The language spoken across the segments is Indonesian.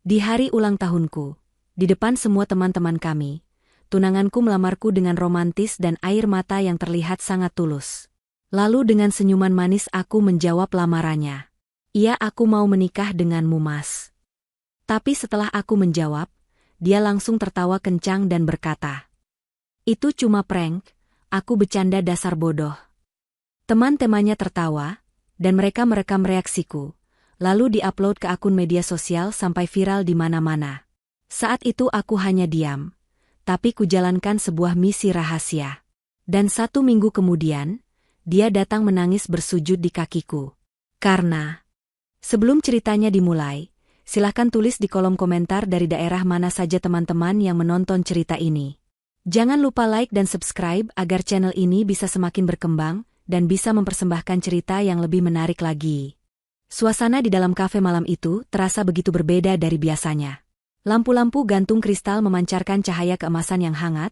Di hari ulang tahunku, di depan semua teman-teman kami, tunanganku melamarku dengan romantis dan air mata yang terlihat sangat tulus. Lalu dengan senyuman manis aku menjawab lamarannya. Iya, aku mau menikah denganmu, Mas. Tapi setelah aku menjawab, dia langsung tertawa kencang dan berkata, "Itu cuma prank, aku bercanda, dasar bodoh." Teman-temannya tertawa, dan mereka merekam reaksiku, lalu diupload ke akun media sosial sampai viral di mana-mana. Saat itu aku hanya diam, tapi kujalankan sebuah misi rahasia. Dan 1 minggu kemudian, dia datang menangis bersujud di kakiku. Sebelum ceritanya dimulai, silahkan tulis di kolom komentar dari daerah mana saja teman-teman yang menonton cerita ini. Jangan lupa like dan subscribe agar channel ini bisa semakin berkembang dan bisa mempersembahkan cerita yang lebih menarik lagi. Suasana di dalam kafe malam itu terasa begitu berbeda dari biasanya. Lampu-lampu gantung kristal memancarkan cahaya keemasan yang hangat,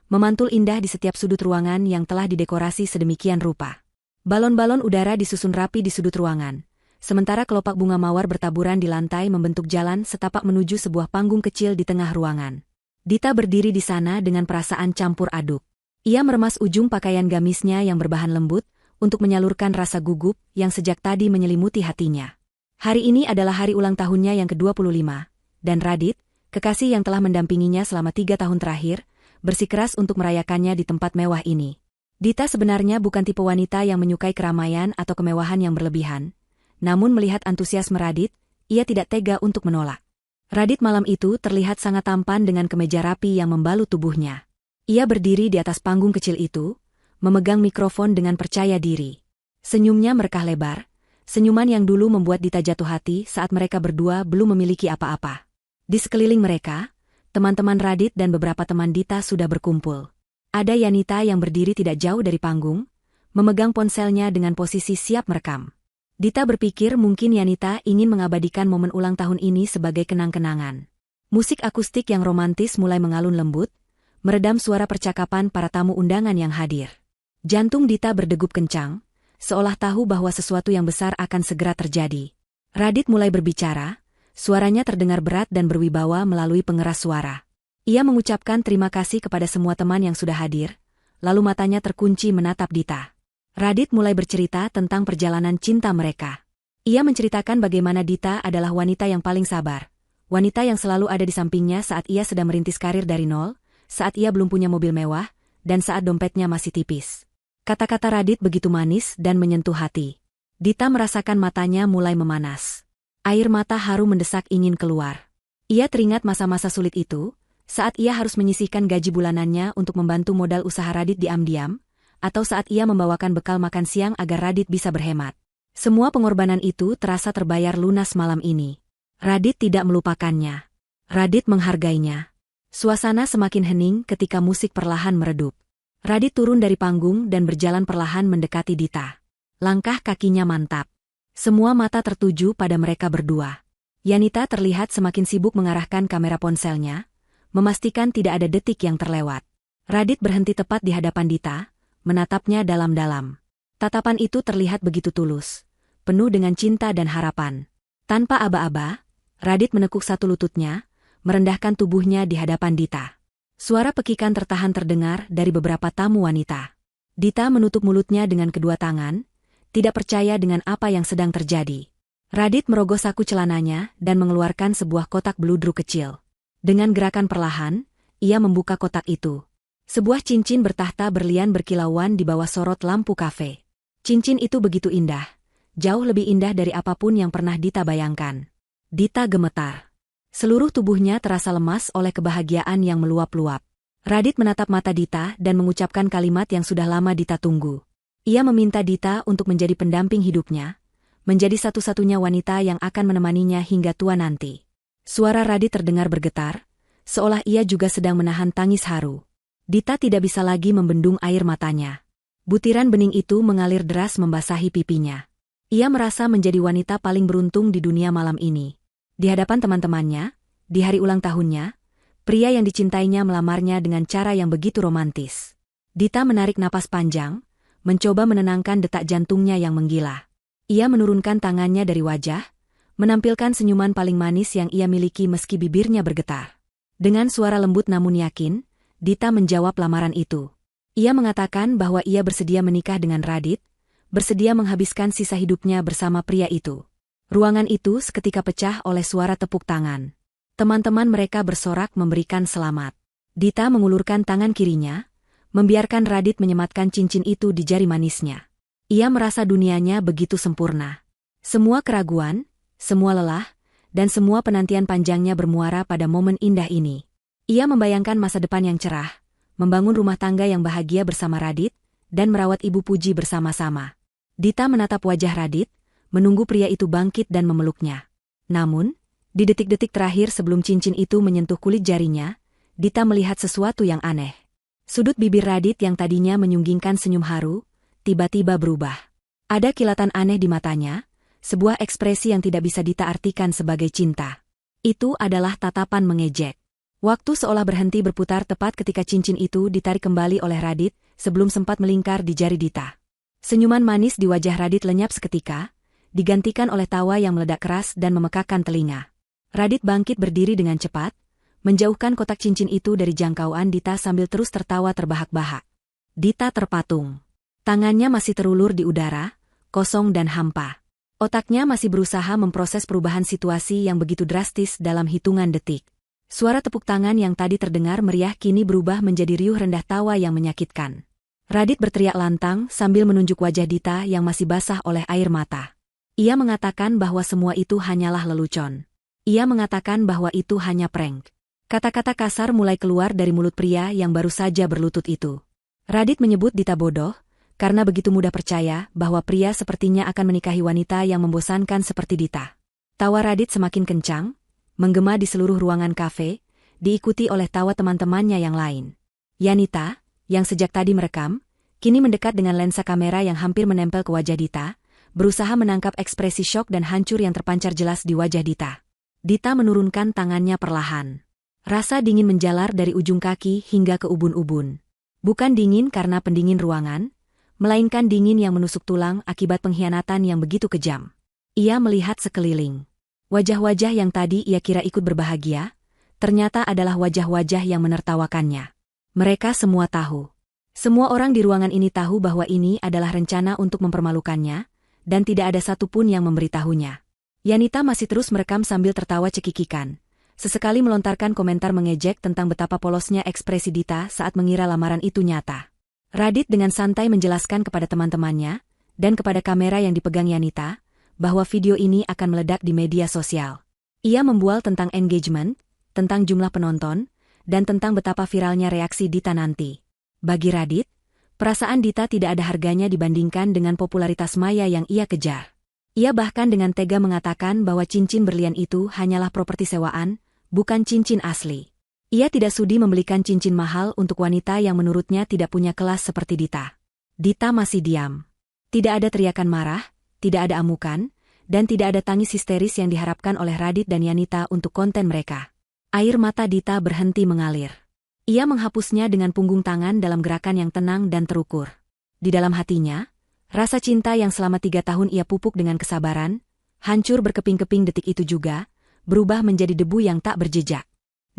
memantul indah di setiap sudut ruangan yang telah didekorasi sedemikian rupa. Balon-balon udara disusun rapi di sudut ruangan, sementara kelopak bunga mawar bertaburan di lantai membentuk jalan setapak menuju sebuah panggung kecil di tengah ruangan. Dita berdiri di sana dengan perasaan campur aduk. Ia meremas ujung pakaian gamisnya yang berbahan lembut untuk menyalurkan rasa gugup yang sejak tadi menyelimuti hatinya. Hari ini adalah hari ulang tahunnya yang ke-25, dan Radit, kekasih yang telah mendampinginya selama 3 tahun terakhir, bersikeras untuk merayakannya di tempat mewah ini. Dita sebenarnya bukan tipe wanita yang menyukai keramaian atau kemewahan yang berlebihan, namun melihat antusiasme Radit, ia tidak tega untuk menolak. Radit malam itu terlihat sangat tampan dengan kemeja rapi yang membalut tubuhnya. Ia berdiri di atas panggung kecil itu, memegang mikrofon dengan percaya diri. Senyumnya merekah lebar, senyuman yang dulu membuat Dita jatuh hati saat mereka berdua belum memiliki apa-apa. Di sekeliling mereka, teman-teman Radit dan beberapa teman Dita sudah berkumpul. Ada Yanita yang berdiri tidak jauh dari panggung, memegang ponselnya dengan posisi siap merekam. Dita berpikir mungkin Yanita ingin mengabadikan momen ulang tahun ini sebagai kenang-kenangan. Musik akustik yang romantis mulai mengalun lembut, meredam suara percakapan para tamu undangan yang hadir. Jantung Dita berdegup kencang, seolah tahu bahwa sesuatu yang besar akan segera terjadi. Radit mulai berbicara, suaranya terdengar berat dan berwibawa melalui pengeras suara. Ia mengucapkan terima kasih kepada semua teman yang sudah hadir, lalu matanya terkunci menatap Dita. Radit mulai bercerita tentang perjalanan cinta mereka. Ia menceritakan bagaimana Dita adalah wanita yang paling sabar, wanita yang selalu ada di sampingnya saat ia sedang merintis karir dari nol, saat ia belum punya mobil mewah, dan saat dompetnya masih tipis. Kata-kata Radit begitu manis dan menyentuh hati. Dita merasakan matanya mulai memanas. Air mata haru mendesak ingin keluar. Ia teringat masa-masa sulit itu, saat ia harus menyisihkan gaji bulanannya untuk membantu modal usaha Radit diam-diam, atau saat ia membawakan bekal makan siang agar Radit bisa berhemat. Semua pengorbanan itu terasa terbayar lunas malam ini. Radit tidak melupakannya. Radit menghargainya. Suasana semakin hening ketika musik perlahan meredup. Radit turun dari panggung dan berjalan perlahan mendekati Dita. Langkah kakinya mantap. Semua mata tertuju pada mereka berdua. Yanita terlihat semakin sibuk mengarahkan kamera ponselnya, memastikan tidak ada detik yang terlewat. Radit berhenti tepat di hadapan Dita, menatapnya dalam-dalam. Tatapan itu terlihat begitu tulus, penuh dengan cinta dan harapan. Tanpa aba-aba, Radit menekuk satu lututnya, merendahkan tubuhnya di hadapan Dita. Suara pekikan tertahan terdengar dari beberapa tamu wanita. Dita menutup mulutnya dengan kedua tangan, tidak percaya dengan apa yang sedang terjadi. Radit merogoh saku celananya dan mengeluarkan sebuah kotak beludru kecil. Dengan gerakan perlahan, ia membuka kotak itu. Sebuah cincin bertahta berlian berkilauan di bawah sorot lampu kafe. Cincin itu begitu indah, jauh lebih indah dari apapun yang pernah Dita bayangkan. Dita gemetar. Seluruh tubuhnya terasa lemas oleh kebahagiaan yang meluap-luap. Radit menatap mata Dita dan mengucapkan kalimat yang sudah lama Dita tunggu. Ia meminta Dita untuk menjadi pendamping hidupnya, menjadi satu-satunya wanita yang akan menemaninya hingga tua nanti. Suara Radit terdengar bergetar, seolah ia juga sedang menahan tangis haru. Dita tidak bisa lagi membendung air matanya. Butiran bening itu mengalir deras membasahi pipinya. Ia merasa menjadi wanita paling beruntung di dunia malam ini. Di hadapan teman-temannya, di hari ulang tahunnya, pria yang dicintainya melamarnya dengan cara yang begitu romantis. Dita menarik napas panjang, mencoba menenangkan detak jantungnya yang menggila. Ia menurunkan tangannya dari wajah, menampilkan senyuman paling manis yang ia miliki meski bibirnya bergetar. Dengan suara lembut namun yakin, Dita menjawab lamaran itu. Ia mengatakan bahwa ia bersedia menikah dengan Radit, bersedia menghabiskan sisa hidupnya bersama pria itu. Ruangan itu seketika pecah oleh suara tepuk tangan. Teman-teman mereka bersorak memberikan selamat. Dita mengulurkan tangan kirinya, membiarkan Radit menyematkan cincin itu di jari manisnya. Ia merasa dunianya begitu sempurna. Semua keraguan, semua lelah, dan semua penantian panjangnya bermuara pada momen indah ini. Ia membayangkan masa depan yang cerah, membangun rumah tangga yang bahagia bersama Radit, dan merawat ibu Puji bersama-sama. Dita menatap wajah Radit, menunggu pria itu bangkit dan memeluknya. Namun, di detik-detik terakhir sebelum cincin itu menyentuh kulit jarinya, Dita melihat sesuatu yang aneh. Sudut bibir Radit yang tadinya menyunggingkan senyum haru, tiba-tiba berubah. Ada kilatan aneh di matanya, sebuah ekspresi yang tidak bisa Dita artikan sebagai cinta. Itu adalah tatapan mengejek. Waktu seolah berhenti berputar tepat ketika cincin itu ditarik kembali oleh Radit, sebelum sempat melingkar di jari Dita. Senyuman manis di wajah Radit lenyap seketika, digantikan oleh tawa yang meledak keras dan memekakkan telinga. Radit bangkit berdiri dengan cepat, menjauhkan kotak cincin itu dari jangkauan Dita sambil terus tertawa terbahak-bahak. Dita terpatung. Tangannya masih terulur di udara, kosong dan hampa. Otaknya masih berusaha memproses perubahan situasi yang begitu drastis dalam hitungan detik. Suara tepuk tangan yang tadi terdengar meriah kini berubah menjadi riuh rendah tawa yang menyakitkan. Radit berteriak lantang sambil menunjuk wajah Dita yang masih basah oleh air mata. Ia mengatakan bahwa semua itu hanyalah lelucon. Ia mengatakan bahwa itu hanya prank. Kata-kata kasar mulai keluar dari mulut pria yang baru saja berlutut itu. Radit menyebut Dita bodoh, karena begitu mudah percaya bahwa pria sepertinya akan menikahi wanita yang membosankan seperti Dita. Tawa Radit semakin kencang, menggema di seluruh ruangan kafe, diikuti oleh tawa teman-temannya yang lain. Yanita, yang sejak tadi merekam, kini mendekat dengan lensa kamera yang hampir menempel ke wajah Dita, berusaha menangkap ekspresi syok dan hancur yang terpancar jelas di wajah Dita. Dita menurunkan tangannya perlahan. Rasa dingin menjalar dari ujung kaki hingga ke ubun-ubun. Bukan dingin karena pendingin ruangan, melainkan dingin yang menusuk tulang akibat pengkhianatan yang begitu kejam. Ia melihat sekeliling. Wajah-wajah yang tadi ia kira ikut berbahagia, ternyata adalah wajah-wajah yang menertawakannya. Mereka semua tahu. Semua orang di ruangan ini tahu bahwa ini adalah rencana untuk mempermalukannya, dan tidak ada satupun yang memberitahunya. Yanita masih terus merekam sambil tertawa cekikikan. Sesekali melontarkan komentar mengejek tentang betapa polosnya ekspresi Dita saat mengira lamaran itu nyata. Radit dengan santai menjelaskan kepada teman-temannya, dan kepada kamera yang dipegang Yanita, bahwa video ini akan meledak di media sosial. Ia membual tentang engagement, tentang jumlah penonton, dan tentang betapa viralnya reaksi Dita nanti. Bagi Radit, perasaan Dita tidak ada harganya dibandingkan dengan popularitas maya yang ia kejar. Ia bahkan dengan tega mengatakan bahwa cincin berlian itu hanyalah properti sewaan, bukan cincin asli. Ia tidak sudi membelikan cincin mahal untuk wanita yang menurutnya tidak punya kelas seperti Dita. Dita masih diam. Tidak ada teriakan marah, tidak ada amukan, dan tidak ada tangis histeris yang diharapkan oleh Radit dan Yanita untuk konten mereka. Air mata Dita berhenti mengalir. Ia menghapusnya dengan punggung tangan dalam gerakan yang tenang dan terukur. Di dalam hatinya, rasa cinta yang selama 3 tahun ia pupuk dengan kesabaran, hancur berkeping-keping detik itu juga, berubah menjadi debu yang tak berjejak.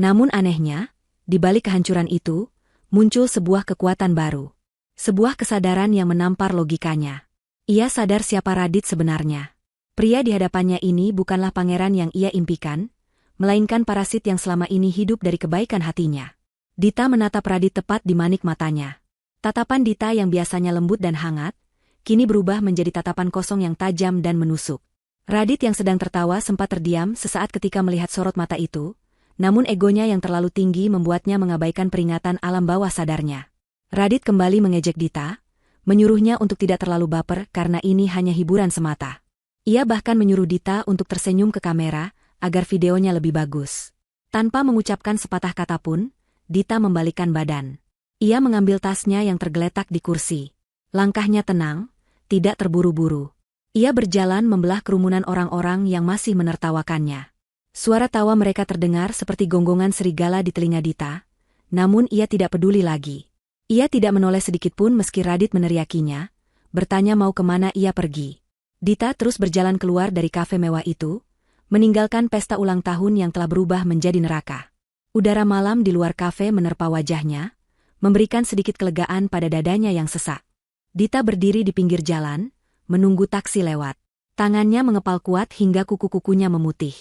Namun anehnya, di balik kehancuran itu, muncul sebuah kekuatan baru. Sebuah kesadaran yang menampar logikanya. Ia sadar siapa Radit sebenarnya. Pria di hadapannya ini bukanlah pangeran yang ia impikan, melainkan parasit yang selama ini hidup dari kebaikan hatinya. Dita menatap Radit tepat di manik matanya. Tatapan Dita yang biasanya lembut dan hangat, kini berubah menjadi tatapan kosong yang tajam dan menusuk. Radit yang sedang tertawa sempat terdiam sesaat ketika melihat sorot mata itu, namun egonya yang terlalu tinggi membuatnya mengabaikan peringatan alam bawah sadarnya. Radit kembali mengejek Dita, menyuruhnya untuk tidak terlalu baper karena ini hanya hiburan semata. Ia bahkan menyuruh Dita untuk tersenyum ke kamera, agar videonya lebih bagus. Tanpa mengucapkan sepatah kata pun, Dita membalikkan badan. Ia mengambil tasnya yang tergeletak di kursi. Langkahnya tenang, tidak terburu-buru. Ia berjalan membelah kerumunan orang-orang yang masih menertawakannya. Suara tawa mereka terdengar seperti gonggongan serigala di telinga Dita, namun ia tidak peduli lagi. Ia tidak menoleh sedikitpun meski Radit meneriakinya, bertanya mau kemana ia pergi. Dita terus berjalan keluar dari kafe mewah itu, meninggalkan pesta ulang tahun yang telah berubah menjadi neraka. Udara malam di luar kafe menerpa wajahnya, memberikan sedikit kelegaan pada dadanya yang sesak. Dita berdiri di pinggir jalan, menunggu taksi lewat. Tangannya mengepal kuat hingga kuku-kukunya memutih.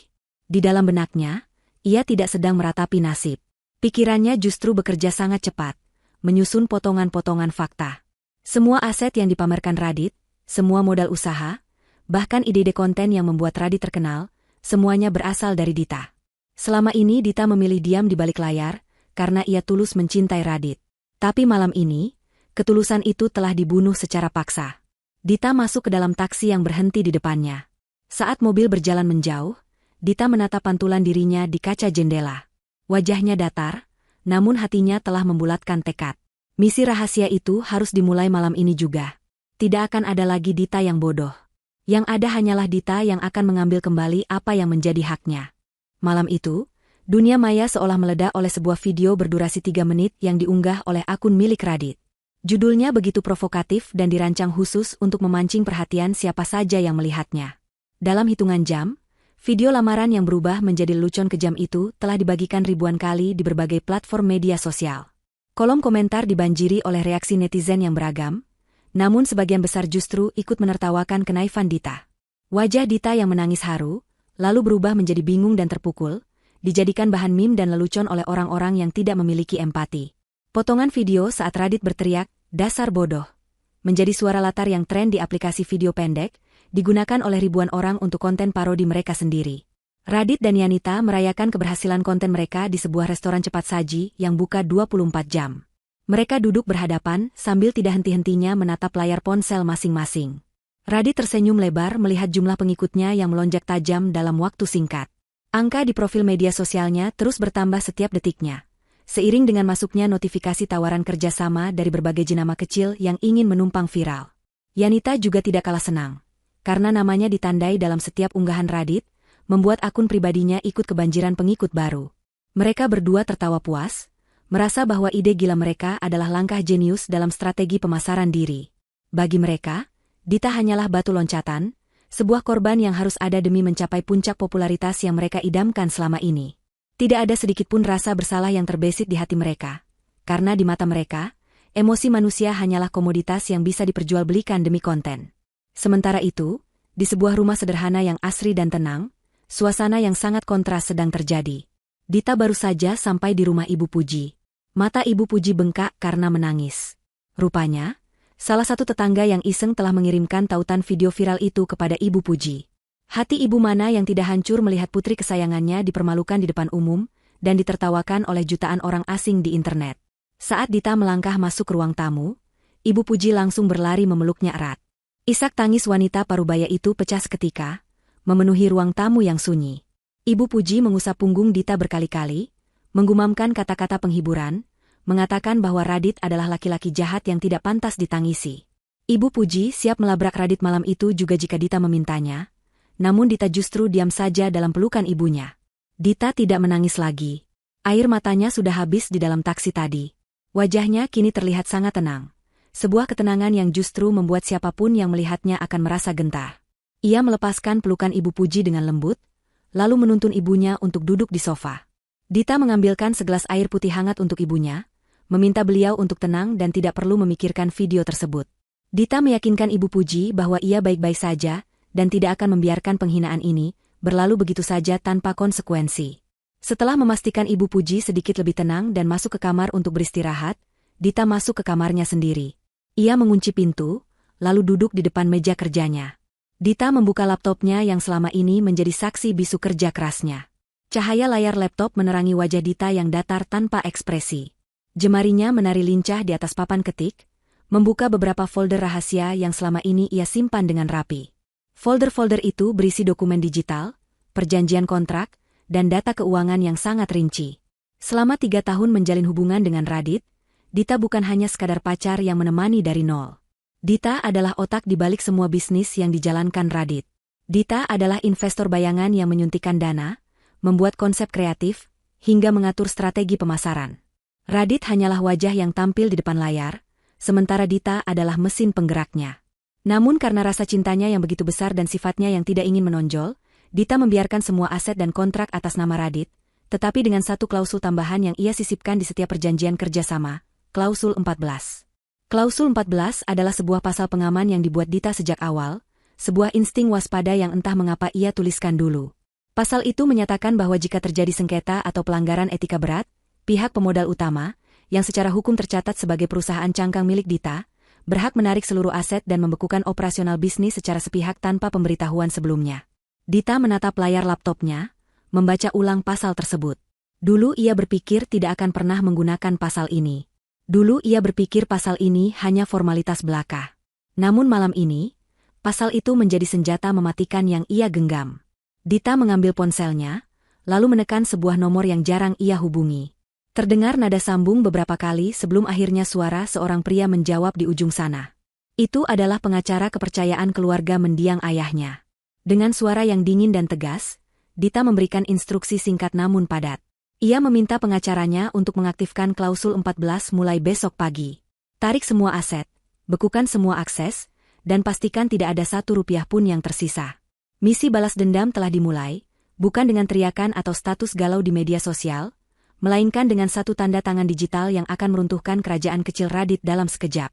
Di dalam benaknya, ia tidak sedang meratapi nasib. Pikirannya justru bekerja sangat cepat, menyusun potongan-potongan fakta. Semua aset yang dipamerkan Radit, semua modal usaha, bahkan ide-ide konten yang membuat Radit terkenal, semuanya berasal dari Dita. Selama ini Dita memilih diam di balik layar, karena ia tulus mencintai Radit. Tapi malam ini, ketulusan itu telah dibunuh secara paksa. Dita masuk ke dalam taksi yang berhenti di depannya. Saat mobil berjalan menjauh, Dita menatap pantulan dirinya di kaca jendela. Wajahnya datar, namun hatinya telah membulatkan tekad. Misi rahasia itu harus dimulai malam ini juga. Tidak akan ada lagi Dita yang bodoh. Yang ada hanyalah Dita yang akan mengambil kembali apa yang menjadi haknya. Malam itu, dunia maya seolah meledak oleh sebuah video berdurasi 3 menit yang diunggah oleh akun milik Radit. Judulnya begitu provokatif dan dirancang khusus untuk memancing perhatian siapa saja yang melihatnya. Dalam hitungan jam, video lamaran yang berubah menjadi lelucon kejam itu telah dibagikan ribuan kali di berbagai platform media sosial. Kolom komentar dibanjiri oleh reaksi netizen yang beragam, namun sebagian besar justru ikut menertawakan kenaifan Dita. Wajah Dita yang menangis haru, lalu berubah menjadi bingung dan terpukul, dijadikan bahan meme dan lelucon oleh orang-orang yang tidak memiliki empati. Potongan video saat Radit berteriak, "Dasar bodoh," menjadi suara latar yang tren di aplikasi video pendek, digunakan oleh ribuan orang untuk konten parodi mereka sendiri. Radit dan Yanita merayakan keberhasilan konten mereka di sebuah restoran cepat saji yang buka 24 jam. Mereka duduk berhadapan sambil tidak henti-hentinya menatap layar ponsel masing-masing. Radit tersenyum lebar melihat jumlah pengikutnya yang melonjak tajam dalam waktu singkat. Angka di profil media sosialnya terus bertambah setiap detiknya. Seiring dengan masuknya notifikasi tawaran kerjasama dari berbagai jenama kecil yang ingin menumpang viral. Yanita juga tidak kalah senang. Karena namanya ditandai dalam setiap unggahan Radit, membuat akun pribadinya ikut kebanjiran pengikut baru. Mereka berdua tertawa puas, merasa bahwa ide gila mereka adalah langkah jenius dalam strategi pemasaran diri. Bagi mereka, Dita hanyalah batu loncatan, sebuah korban yang harus ada demi mencapai puncak popularitas yang mereka idamkan selama ini. Tidak ada sedikit pun rasa bersalah yang terbesit di hati mereka, karena di mata mereka, emosi manusia hanyalah komoditas yang bisa diperjualbelikan demi konten. Sementara itu, di sebuah rumah sederhana yang asri dan tenang, suasana yang sangat kontras sedang terjadi. Dita baru saja sampai di rumah Ibu Puji. Mata Ibu Puji bengkak karena menangis. Rupanya, salah satu tetangga yang iseng telah mengirimkan tautan video viral itu kepada Ibu Puji. Hati ibu mana yang tidak hancur melihat putri kesayangannya dipermalukan di depan umum dan ditertawakan oleh jutaan orang asing di internet. Saat Dita melangkah masuk ruang tamu, Ibu Puji langsung berlari memeluknya erat. Isak tangis wanita parubaya itu pecah seketika, memenuhi ruang tamu yang sunyi. Ibu Puji mengusap punggung Dita berkali-kali, menggumamkan kata-kata penghiburan, mengatakan bahwa Radit adalah laki-laki jahat yang tidak pantas ditangisi. Ibu Puji siap melabrak Radit malam itu juga jika Dita memintanya, namun Dita justru diam saja dalam pelukan ibunya. Dita tidak menangis lagi. Air matanya sudah habis di dalam taksi tadi. Wajahnya kini terlihat sangat tenang. Sebuah ketenangan yang justru membuat siapapun yang melihatnya akan merasa gentar. Ia melepaskan pelukan Ibu Puji dengan lembut, lalu menuntun ibunya untuk duduk di sofa. Dita mengambilkan segelas air putih hangat untuk ibunya, meminta beliau untuk tenang dan tidak perlu memikirkan video tersebut. Dita meyakinkan Ibu Puji bahwa ia baik-baik saja dan tidak akan membiarkan penghinaan ini berlalu begitu saja tanpa konsekuensi. Setelah memastikan Ibu Puji sedikit lebih tenang dan masuk ke kamar untuk beristirahat, Dita masuk ke kamarnya sendiri. Ia mengunci pintu, lalu duduk di depan meja kerjanya. Dita membuka laptopnya yang selama ini menjadi saksi bisu kerja kerasnya. Cahaya layar laptop menerangi wajah Dita yang datar tanpa ekspresi. Jemarinya menari lincah di atas papan ketik, membuka beberapa folder rahasia yang selama ini ia simpan dengan rapi. Folder-folder itu berisi dokumen digital, perjanjian kontrak, dan data keuangan yang sangat rinci. Selama 3 tahun menjalin hubungan dengan Radit, Dita bukan hanya sekadar pacar yang menemani dari nol. Dita adalah otak di balik semua bisnis yang dijalankan Radit. Dita adalah investor bayangan yang menyuntikkan dana, membuat konsep kreatif, hingga mengatur strategi pemasaran. Radit hanyalah wajah yang tampil di depan layar, sementara Dita adalah mesin penggeraknya. Namun karena rasa cintanya yang begitu besar dan sifatnya yang tidak ingin menonjol, Dita membiarkan semua aset dan kontrak atas nama Radit, tetapi dengan satu klausul tambahan yang ia sisipkan di setiap perjanjian kerjasama, klausul 14. Klausul 14 adalah sebuah pasal pengaman yang dibuat Dita sejak awal, sebuah insting waspada yang entah mengapa ia tuliskan dulu. Pasal itu menyatakan bahwa jika terjadi sengketa atau pelanggaran etika berat, pihak pemodal utama, yang secara hukum tercatat sebagai perusahaan cangkang milik Dita, berhak menarik seluruh aset dan membekukan operasional bisnis secara sepihak tanpa pemberitahuan sebelumnya. Dita menatap layar laptopnya, membaca ulang pasal tersebut. Dulu ia berpikir tidak akan pernah menggunakan pasal ini. Dulu ia berpikir pasal ini hanya formalitas belaka. Namun malam ini, pasal itu menjadi senjata mematikan yang ia genggam. Dita mengambil ponselnya, lalu menekan sebuah nomor yang jarang ia hubungi. Terdengar nada sambung beberapa kali sebelum akhirnya suara seorang pria menjawab di ujung sana. Itu adalah pengacara kepercayaan keluarga mendiang ayahnya. Dengan suara yang dingin dan tegas, Dita memberikan instruksi singkat namun padat. Ia meminta pengacaranya untuk mengaktifkan klausul 14 mulai besok pagi. Tarik semua aset, bekukan semua akses, dan pastikan tidak ada satu rupiah pun yang tersisa. Misi balas dendam telah dimulai, bukan dengan teriakan atau status galau di media sosial, melainkan dengan satu tanda tangan digital yang akan meruntuhkan kerajaan kecil Radit dalam sekejap.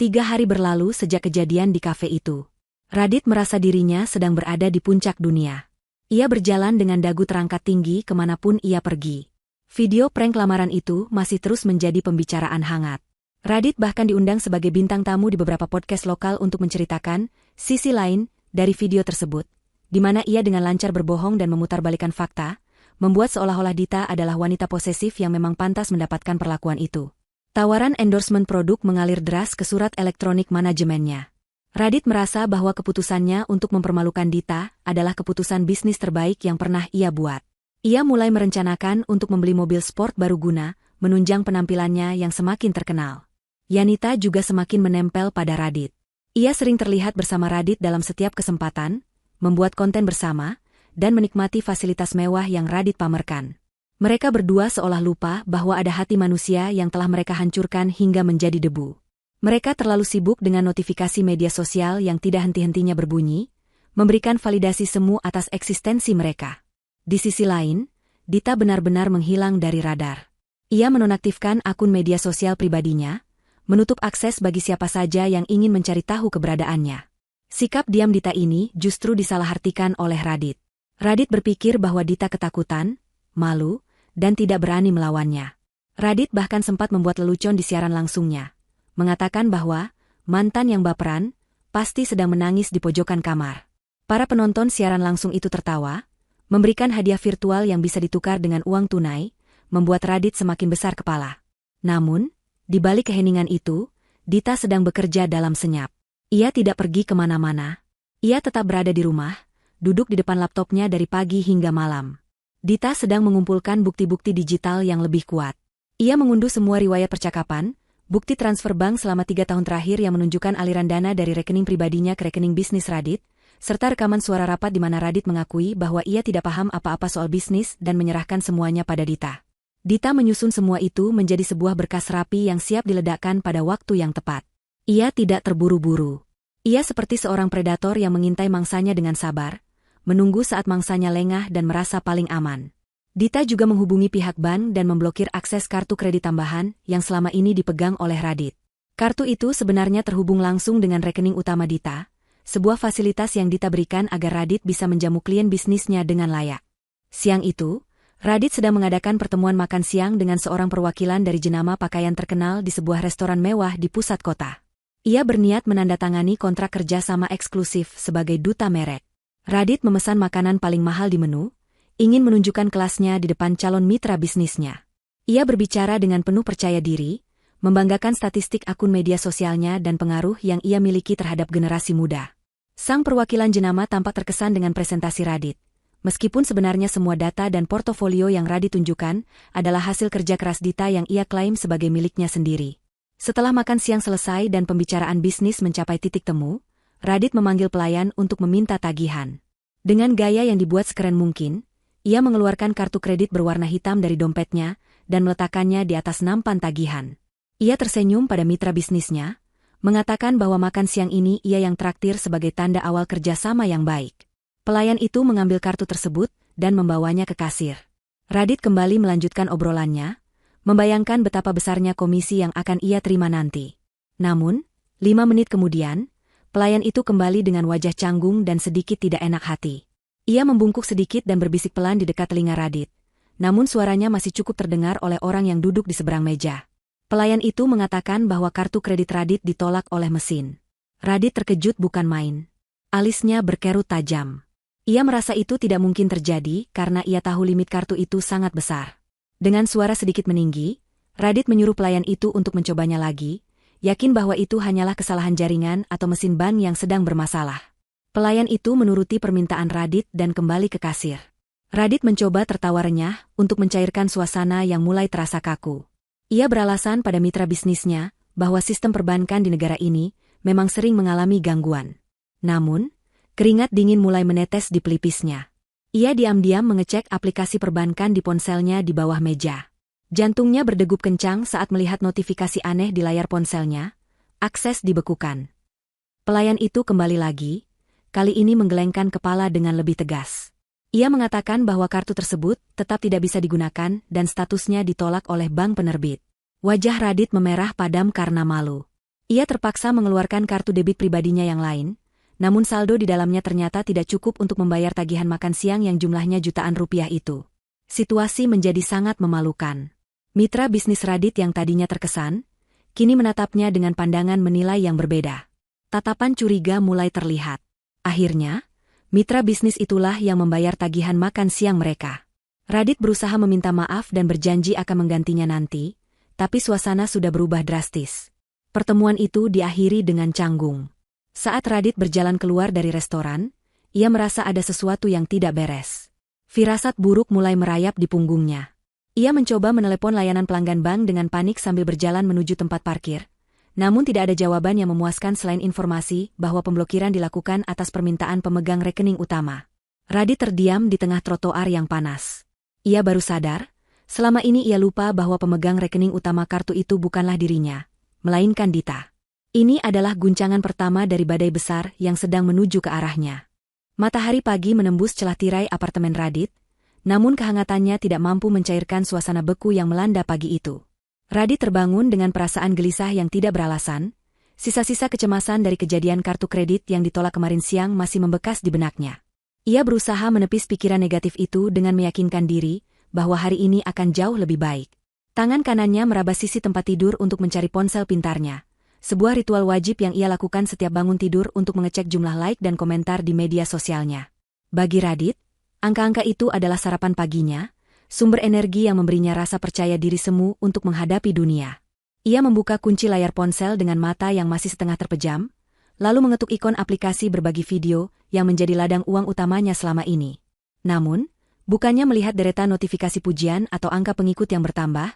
3 hari berlalu sejak kejadian di kafe itu. Radit merasa dirinya sedang berada di puncak dunia. Ia berjalan dengan dagu terangkat tinggi kemanapun ia pergi. Video prank lamaran itu masih terus menjadi pembicaraan hangat. Radit bahkan diundang sebagai bintang tamu di beberapa podcast lokal untuk menceritakan sisi lain dari video tersebut, di mana ia dengan lancar berbohong dan memutarbalikan fakta, membuat seolah-olah Dita adalah wanita posesif yang memang pantas mendapatkan perlakuan itu. Tawaran endorsement produk mengalir deras ke surat elektronik manajemennya. Radit merasa bahwa keputusannya untuk mempermalukan Dita adalah keputusan bisnis terbaik yang pernah ia buat. Ia mulai merencanakan untuk membeli mobil sport baru guna menunjang penampilannya yang semakin terkenal. Yanita juga semakin menempel pada Radit. Ia sering terlihat bersama Radit dalam setiap kesempatan, membuat konten bersama, dan menikmati fasilitas mewah yang Radit pamerkan. Mereka berdua seolah lupa bahwa ada hati manusia yang telah mereka hancurkan hingga menjadi debu. Mereka terlalu sibuk dengan notifikasi media sosial yang tidak henti-hentinya berbunyi, memberikan validasi semu atas eksistensi mereka. Di sisi lain, Dita benar-benar menghilang dari radar. Ia menonaktifkan akun media sosial pribadinya, menutup akses bagi siapa saja yang ingin mencari tahu keberadaannya. Sikap diam Dita ini justru disalahartikan oleh Radit. Radit berpikir bahwa Dita ketakutan, malu, dan tidak berani melawannya. Radit bahkan sempat membuat lelucon di siaran langsungnya, mengatakan bahwa mantan yang baperan pasti sedang menangis di pojokan kamar. Para penonton siaran langsung itu tertawa, memberikan hadiah virtual yang bisa ditukar dengan uang tunai, membuat Radit semakin besar kepala. Namun, di balik keheningan itu, Dita sedang bekerja dalam senyap. Ia tidak pergi kemana-mana. Ia tetap berada di rumah, duduk di depan laptopnya dari pagi hingga malam. Dita sedang mengumpulkan bukti-bukti digital yang lebih kuat. Ia mengunduh semua riwayat percakapan, bukti transfer bank selama 3 tahun terakhir yang menunjukkan aliran dana dari rekening pribadinya ke rekening bisnis Radit, serta rekaman suara rapat di mana Radit mengakui bahwa ia tidak paham apa-apa soal bisnis dan menyerahkan semuanya pada Dita. Dita menyusun semua itu menjadi sebuah berkas rapi yang siap diledakkan pada waktu yang tepat. Ia tidak terburu-buru. Ia seperti seorang predator yang mengintai mangsanya dengan sabar, menunggu saat mangsanya lengah dan merasa paling aman. Dita juga menghubungi pihak bank dan memblokir akses kartu kredit tambahan yang selama ini dipegang oleh Radit. Kartu itu sebenarnya terhubung langsung dengan rekening utama Dita, sebuah fasilitas yang Dita berikan agar Radit bisa menjamu klien bisnisnya dengan layak. Siang itu, Radit sedang mengadakan pertemuan makan siang dengan seorang perwakilan dari jenama pakaian terkenal di sebuah restoran mewah di pusat kota. Ia berniat menandatangani kontrak kerja sama eksklusif sebagai duta merek. Radit memesan makanan paling mahal di menu, ingin menunjukkan kelasnya di depan calon mitra bisnisnya. Ia berbicara dengan penuh percaya diri, membanggakan statistik akun media sosialnya dan pengaruh yang ia miliki terhadap generasi muda. Sang perwakilan jenama tampak terkesan dengan presentasi Radit. Meskipun sebenarnya semua data dan portofolio yang Radit tunjukkan adalah hasil kerja keras Dita yang ia klaim sebagai miliknya sendiri. Setelah makan siang selesai dan pembicaraan bisnis mencapai titik temu, Radit memanggil pelayan untuk meminta tagihan. Dengan gaya yang dibuat sekeren mungkin, ia mengeluarkan kartu kredit berwarna hitam dari dompetnya dan meletakkannya di atas nampan tagihan. Ia tersenyum pada mitra bisnisnya, mengatakan bahwa makan siang ini ia yang traktir sebagai tanda awal kerjasama yang baik. Pelayan itu mengambil kartu tersebut dan membawanya ke kasir. Radit kembali melanjutkan obrolannya, membayangkan betapa besarnya komisi yang akan ia terima nanti. Namun, 5 menit kemudian, pelayan itu kembali dengan wajah canggung dan sedikit tidak enak hati. Ia membungkuk sedikit dan berbisik pelan di dekat telinga Radit. Namun suaranya masih cukup terdengar oleh orang yang duduk di seberang meja. Pelayan itu mengatakan bahwa kartu kredit Radit ditolak oleh mesin. Radit terkejut bukan main. Alisnya berkerut tajam. Ia merasa itu tidak mungkin terjadi karena ia tahu limit kartu itu sangat besar. Dengan suara sedikit meninggi, Radit menyuruh pelayan itu untuk mencobanya lagi, yakin bahwa itu hanyalah kesalahan jaringan atau mesin bank yang sedang bermasalah. Pelayan itu menuruti permintaan Radit dan kembali ke kasir. Radit mencoba tertawa renyah untuk mencairkan suasana yang mulai terasa kaku. Ia beralasan pada mitra bisnisnya bahwa sistem perbankan di negara ini memang sering mengalami gangguan. Namun, keringat dingin mulai menetes di pelipisnya. Ia diam-diam mengecek aplikasi perbankan di ponselnya di bawah meja. Jantungnya berdegup kencang saat melihat notifikasi aneh di layar ponselnya. Akses dibekukan. Pelayan itu kembali lagi, kali ini menggelengkan kepala dengan lebih tegas. Ia mengatakan bahwa kartu tersebut tetap tidak bisa digunakan dan statusnya ditolak oleh bank penerbit. Wajah Radit memerah padam karena malu. Ia terpaksa mengeluarkan kartu debit pribadinya yang lain, namun saldo di dalamnya ternyata tidak cukup untuk membayar tagihan makan siang yang jumlahnya jutaan rupiah itu. Situasi menjadi sangat memalukan. Mitra bisnis Radit yang tadinya terkesan, kini menatapnya dengan pandangan menilai yang berbeda. Tatapan curiga mulai terlihat. Akhirnya, mitra bisnis itulah yang membayar tagihan makan siang mereka. Radit berusaha meminta maaf dan berjanji akan menggantinya nanti, tapi suasana sudah berubah drastis. Pertemuan itu diakhiri dengan canggung. Saat Radit berjalan keluar dari restoran, ia merasa ada sesuatu yang tidak beres. Firasat buruk mulai merayap di punggungnya. Ia mencoba menelepon layanan pelanggan bank dengan panik sambil berjalan menuju tempat parkir, namun tidak ada jawaban yang memuaskan selain informasi bahwa pemblokiran dilakukan atas permintaan pemegang rekening utama. Radit terdiam di tengah trotoar yang panas. Ia baru sadar, selama ini ia lupa bahwa pemegang rekening utama kartu itu bukanlah dirinya, melainkan Dita. Ini adalah guncangan pertama dari badai besar yang sedang menuju ke arahnya. Matahari pagi menembus celah tirai apartemen Radit, namun kehangatannya tidak mampu mencairkan suasana beku yang melanda pagi itu. Radit terbangun dengan perasaan gelisah yang tidak beralasan, sisa-sisa kecemasan dari kejadian kartu kredit yang ditolak kemarin siang masih membekas di benaknya. Ia berusaha menepis pikiran negatif itu dengan meyakinkan diri bahwa hari ini akan jauh lebih baik. Tangan kanannya meraba sisi tempat tidur untuk mencari ponsel pintarnya. Sebuah ritual wajib yang ia lakukan setiap bangun tidur untuk mengecek jumlah like dan komentar di media sosialnya. Bagi Radit, angka-angka itu adalah sarapan paginya, sumber energi yang memberinya rasa percaya diri semu untuk menghadapi dunia. Ia membuka kunci layar ponsel dengan mata yang masih setengah terpejam, lalu mengetuk ikon aplikasi berbagi video yang menjadi ladang uang utamanya selama ini. Namun, bukannya melihat deretan notifikasi pujian atau angka pengikut yang bertambah,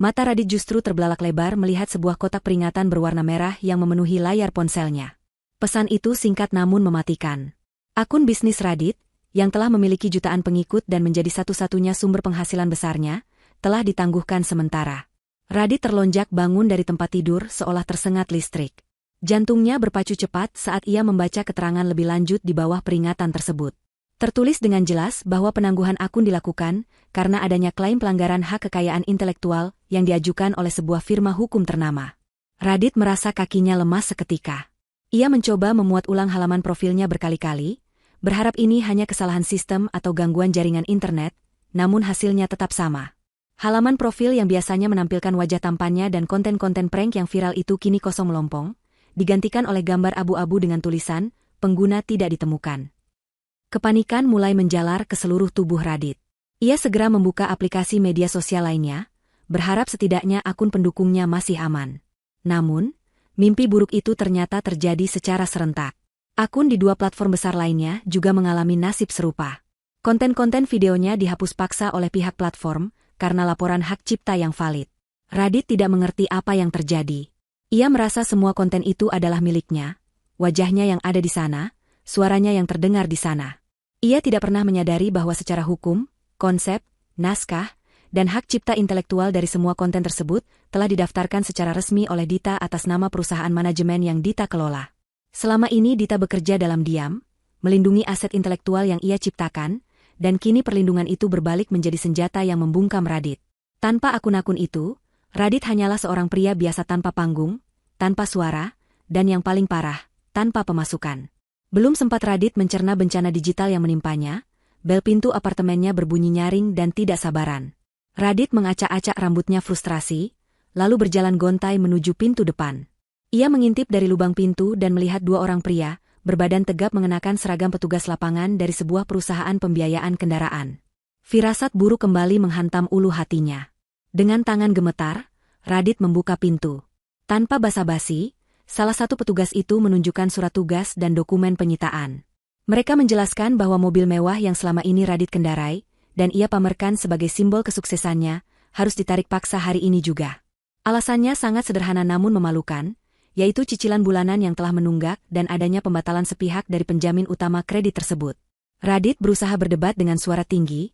mata Radit justru terbelalak lebar melihat sebuah kotak peringatan berwarna merah yang memenuhi layar ponselnya. Pesan itu singkat namun mematikan. Akun bisnis Radit, yang telah memiliki jutaan pengikut dan menjadi satu-satunya sumber penghasilan besarnya, telah ditangguhkan sementara. Radit terlonjak bangun dari tempat tidur seolah tersengat listrik. Jantungnya berpacu cepat saat ia membaca keterangan lebih lanjut di bawah peringatan tersebut. Tertulis dengan jelas bahwa penangguhan akun dilakukan karena adanya klaim pelanggaran hak kekayaan intelektual yang diajukan oleh sebuah firma hukum ternama. Radit merasa kakinya lemas seketika. Ia mencoba memuat ulang halaman profilnya berkali-kali, berharap ini hanya kesalahan sistem atau gangguan jaringan internet, namun hasilnya tetap sama. Halaman profil yang biasanya menampilkan wajah tampannya dan konten-konten prank yang viral itu kini kosong melompong, digantikan oleh gambar abu-abu dengan tulisan, pengguna tidak ditemukan. Kepanikan mulai menjalar ke seluruh tubuh Radit. Ia segera membuka aplikasi media sosial lainnya, berharap setidaknya akun pendukungnya masih aman. Namun, mimpi buruk itu ternyata terjadi secara serentak. Akun di 2 platform besar lainnya juga mengalami nasib serupa. Konten-konten videonya dihapus paksa oleh pihak platform karena laporan hak cipta yang valid. Radit tidak mengerti apa yang terjadi. Ia merasa semua konten itu adalah miliknya, wajahnya yang ada di sana, suaranya yang terdengar di sana. Ia tidak pernah menyadari bahwa secara hukum, konsep, naskah, dan hak cipta intelektual dari semua konten tersebut telah didaftarkan secara resmi oleh Dita atas nama perusahaan manajemen yang Dita kelola. Selama ini Dita bekerja dalam diam, melindungi aset intelektual yang ia ciptakan, dan kini perlindungan itu berbalik menjadi senjata yang membungkam Radit. Tanpa akun-akun itu, Radit hanyalah seorang pria biasa tanpa panggung, tanpa suara, dan yang paling parah, tanpa pemasukan. Belum sempat Radit mencerna bencana digital yang menimpanya, bel pintu apartemennya berbunyi nyaring dan tidak sabaran. Radit mengacak-acak rambutnya frustrasi, lalu berjalan gontai menuju pintu depan. Ia mengintip dari lubang pintu dan melihat dua orang pria, berbadan tegap mengenakan seragam petugas lapangan dari sebuah perusahaan pembiayaan kendaraan. Firasat buruk kembali menghantam ulu hatinya. Dengan tangan gemetar, Radit membuka pintu. Tanpa basa-basi, salah satu petugas itu menunjukkan surat tugas dan dokumen penyitaan. Mereka menjelaskan bahwa mobil mewah yang selama ini Radit kendarai, dan ia pamerkan sebagai simbol kesuksesannya, harus ditarik paksa hari ini juga. Alasannya sangat sederhana namun memalukan, yaitu cicilan bulanan yang telah menunggak dan adanya pembatalan sepihak dari penjamin utama kredit tersebut. Radit berusaha berdebat dengan suara tinggi,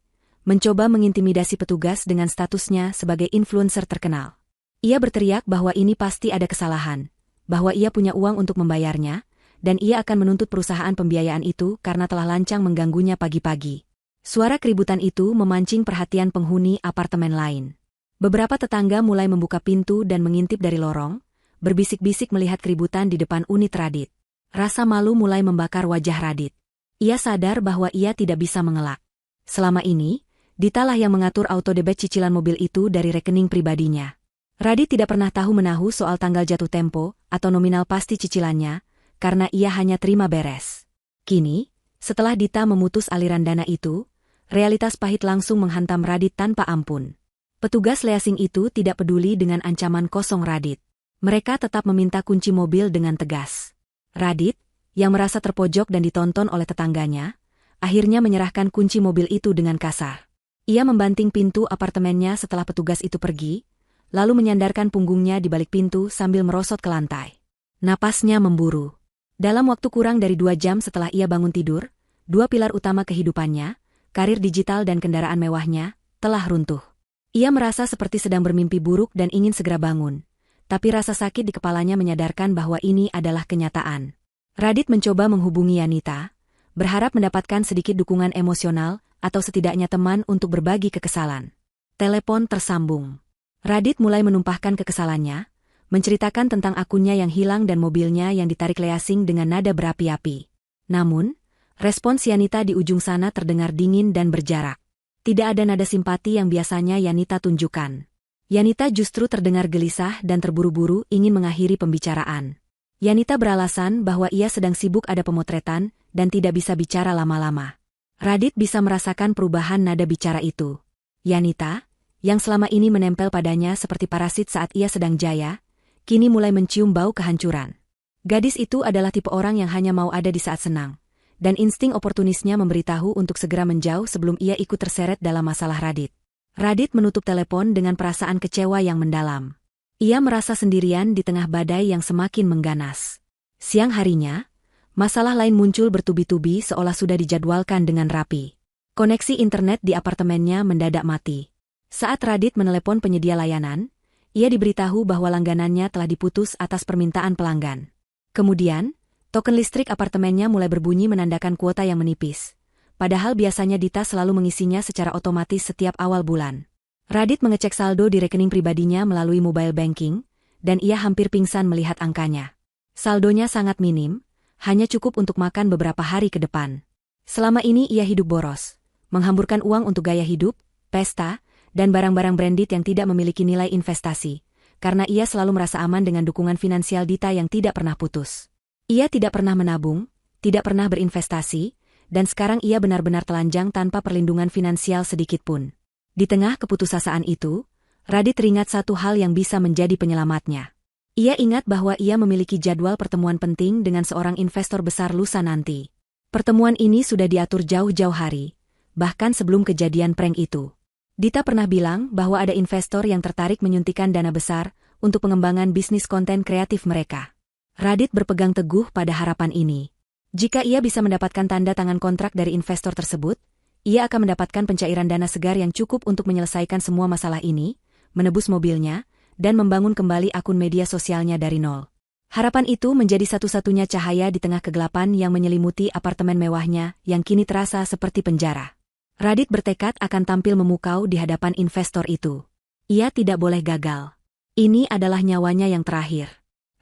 mencoba mengintimidasi petugas dengan statusnya sebagai influencer terkenal. Ia berteriak bahwa ini pasti ada kesalahan, bahwa ia punya uang untuk membayarnya, dan ia akan menuntut perusahaan pembiayaan itu karena telah lancang mengganggunya pagi-pagi. Suara keributan itu memancing perhatian penghuni apartemen lain. Beberapa tetangga mulai membuka pintu dan mengintip dari lorong, berbisik-bisik melihat keributan di depan unit Radit. Rasa malu mulai membakar wajah Radit. Ia sadar bahwa ia tidak bisa mengelak. Selama ini, Dita lah yang mengatur auto-debit cicilan mobil itu dari rekening pribadinya. Radit tidak pernah tahu-menahu soal tanggal jatuh tempo atau nominal pasti cicilannya, karena ia hanya terima beres. Kini, setelah Dita memutus aliran dana itu, realitas pahit langsung menghantam Radit tanpa ampun. Petugas leasing itu tidak peduli dengan ancaman kosong Radit. Mereka tetap meminta kunci mobil dengan tegas. Radit, yang merasa terpojok dan ditonton oleh tetangganya, akhirnya menyerahkan kunci mobil itu dengan kasar. Ia membanting pintu apartemennya setelah petugas itu pergi, lalu menyandarkan punggungnya di balik pintu sambil merosot ke lantai. Napasnya memburu. Dalam waktu kurang dari 2 jam setelah ia bangun tidur, dua pilar utama kehidupannya, karir digital dan kendaraan mewahnya, telah runtuh. Ia merasa seperti sedang bermimpi buruk dan ingin segera bangun. Tapi rasa sakit di kepalanya menyadarkan bahwa ini adalah kenyataan. Radit mencoba menghubungi Yanita, berharap mendapatkan sedikit dukungan emosional atau setidaknya teman untuk berbagi kekesalan. Telepon tersambung. Radit mulai menumpahkan kekesalannya, menceritakan tentang akunnya yang hilang dan mobilnya yang ditarik leasing dengan nada berapi-api. Namun, respons Yanita di ujung sana terdengar dingin dan berjarak. Tidak ada nada simpati yang biasanya Yanita tunjukkan. Yanita justru terdengar gelisah dan terburu-buru ingin mengakhiri pembicaraan. Yanita beralasan bahwa ia sedang sibuk ada pemotretan dan tidak bisa bicara lama-lama. Radit bisa merasakan perubahan nada bicara itu. Yanita, yang selama ini menempel padanya seperti parasit saat ia sedang jaya, kini mulai mencium bau kehancuran. Gadis itu adalah tipe orang yang hanya mau ada di saat senang, dan insting oportunisnya memberitahu untuk segera menjauh sebelum ia ikut terseret dalam masalah Radit. Radit menutup telepon dengan perasaan kecewa yang mendalam. Ia merasa sendirian di tengah badai yang semakin mengganas. Siang harinya, masalah lain muncul bertubi-tubi seolah sudah dijadwalkan dengan rapi. Koneksi internet di apartemennya mendadak mati. Saat Radit menelepon penyedia layanan, ia diberitahu bahwa langganannya telah diputus atas permintaan pelanggan. Kemudian, token listrik apartemennya mulai berbunyi menandakan kuota yang menipis. Padahal biasanya Dita selalu mengisinya secara otomatis setiap awal bulan. Radit mengecek saldo di rekening pribadinya melalui mobile banking, dan ia hampir pingsan melihat angkanya. Saldonya sangat minim, hanya cukup untuk makan beberapa hari ke depan. Selama ini ia hidup boros, menghamburkan uang untuk gaya hidup, pesta, dan barang-barang branded yang tidak memiliki nilai investasi, karena ia selalu merasa aman dengan dukungan finansial Dita yang tidak pernah putus. Ia tidak pernah menabung, tidak pernah berinvestasi, dan sekarang ia benar-benar telanjang tanpa perlindungan finansial sedikitpun. Di tengah keputusasaan itu, Radit teringat satu hal yang bisa menjadi penyelamatnya. Ia ingat bahwa ia memiliki jadwal pertemuan penting dengan seorang investor besar lusa nanti. Pertemuan ini sudah diatur jauh-jauh hari, bahkan sebelum kejadian prank itu. Dita pernah bilang bahwa ada investor yang tertarik menyuntikkan dana besar untuk pengembangan bisnis konten kreatif mereka. Radit berpegang teguh pada harapan ini. Jika ia bisa mendapatkan tanda tangan kontrak dari investor tersebut, ia akan mendapatkan pencairan dana segar yang cukup untuk menyelesaikan semua masalah ini, menebus mobilnya, dan membangun kembali akun media sosialnya dari nol. Harapan itu menjadi satu-satunya cahaya di tengah kegelapan yang menyelimuti apartemen mewahnya yang kini terasa seperti penjara. Radit bertekad akan tampil memukau di hadapan investor itu. Ia tidak boleh gagal. Ini adalah nyawanya yang terakhir.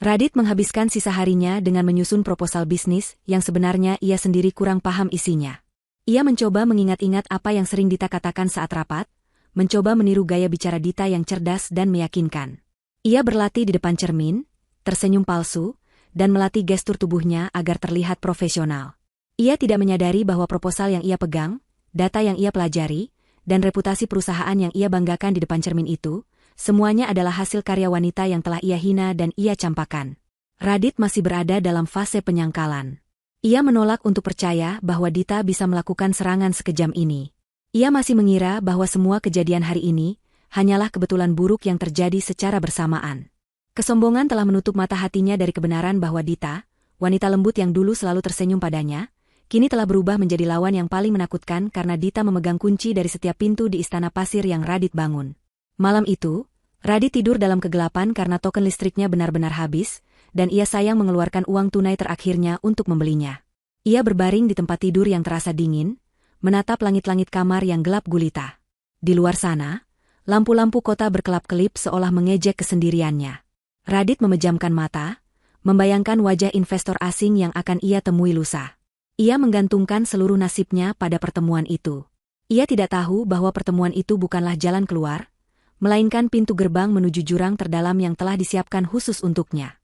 Radit menghabiskan sisa harinya dengan menyusun proposal bisnis yang sebenarnya ia sendiri kurang paham isinya. Ia mencoba mengingat-ingat apa yang sering Dita katakan saat rapat, mencoba meniru gaya bicara Dita yang cerdas dan meyakinkan. Ia berlatih di depan cermin, tersenyum palsu, dan melatih gestur tubuhnya agar terlihat profesional. Ia tidak menyadari bahwa proposal yang ia pegang, data yang ia pelajari, dan reputasi perusahaan yang ia banggakan di depan cermin itu, semuanya adalah hasil karya wanita yang telah ia hina dan ia campakan. Radit masih berada dalam fase penyangkalan. Ia menolak untuk percaya bahwa Dita bisa melakukan serangan sekejam ini. Ia masih mengira bahwa semua kejadian hari ini hanyalah kebetulan buruk yang terjadi secara bersamaan. Kesombongan telah menutup mata hatinya dari kebenaran bahwa Dita, wanita lembut yang dulu selalu tersenyum padanya, kini telah berubah menjadi lawan yang paling menakutkan karena Dita memegang kunci dari setiap pintu di istana pasir yang Radit bangun. Malam itu, Radit tidur dalam kegelapan karena token listriknya benar-benar habis, dan ia sayang mengeluarkan uang tunai terakhirnya untuk membelinya. Ia berbaring di tempat tidur yang terasa dingin, menatap langit-langit kamar yang gelap gulita. Di luar sana, lampu-lampu kota berkelap-kelip seolah mengejek kesendiriannya. Radit memejamkan mata, membayangkan wajah investor asing yang akan ia temui lusa. Ia menggantungkan seluruh nasibnya pada pertemuan itu. Ia tidak tahu bahwa pertemuan itu bukanlah jalan keluar, melainkan pintu gerbang menuju jurang terdalam yang telah disiapkan khusus untuknya.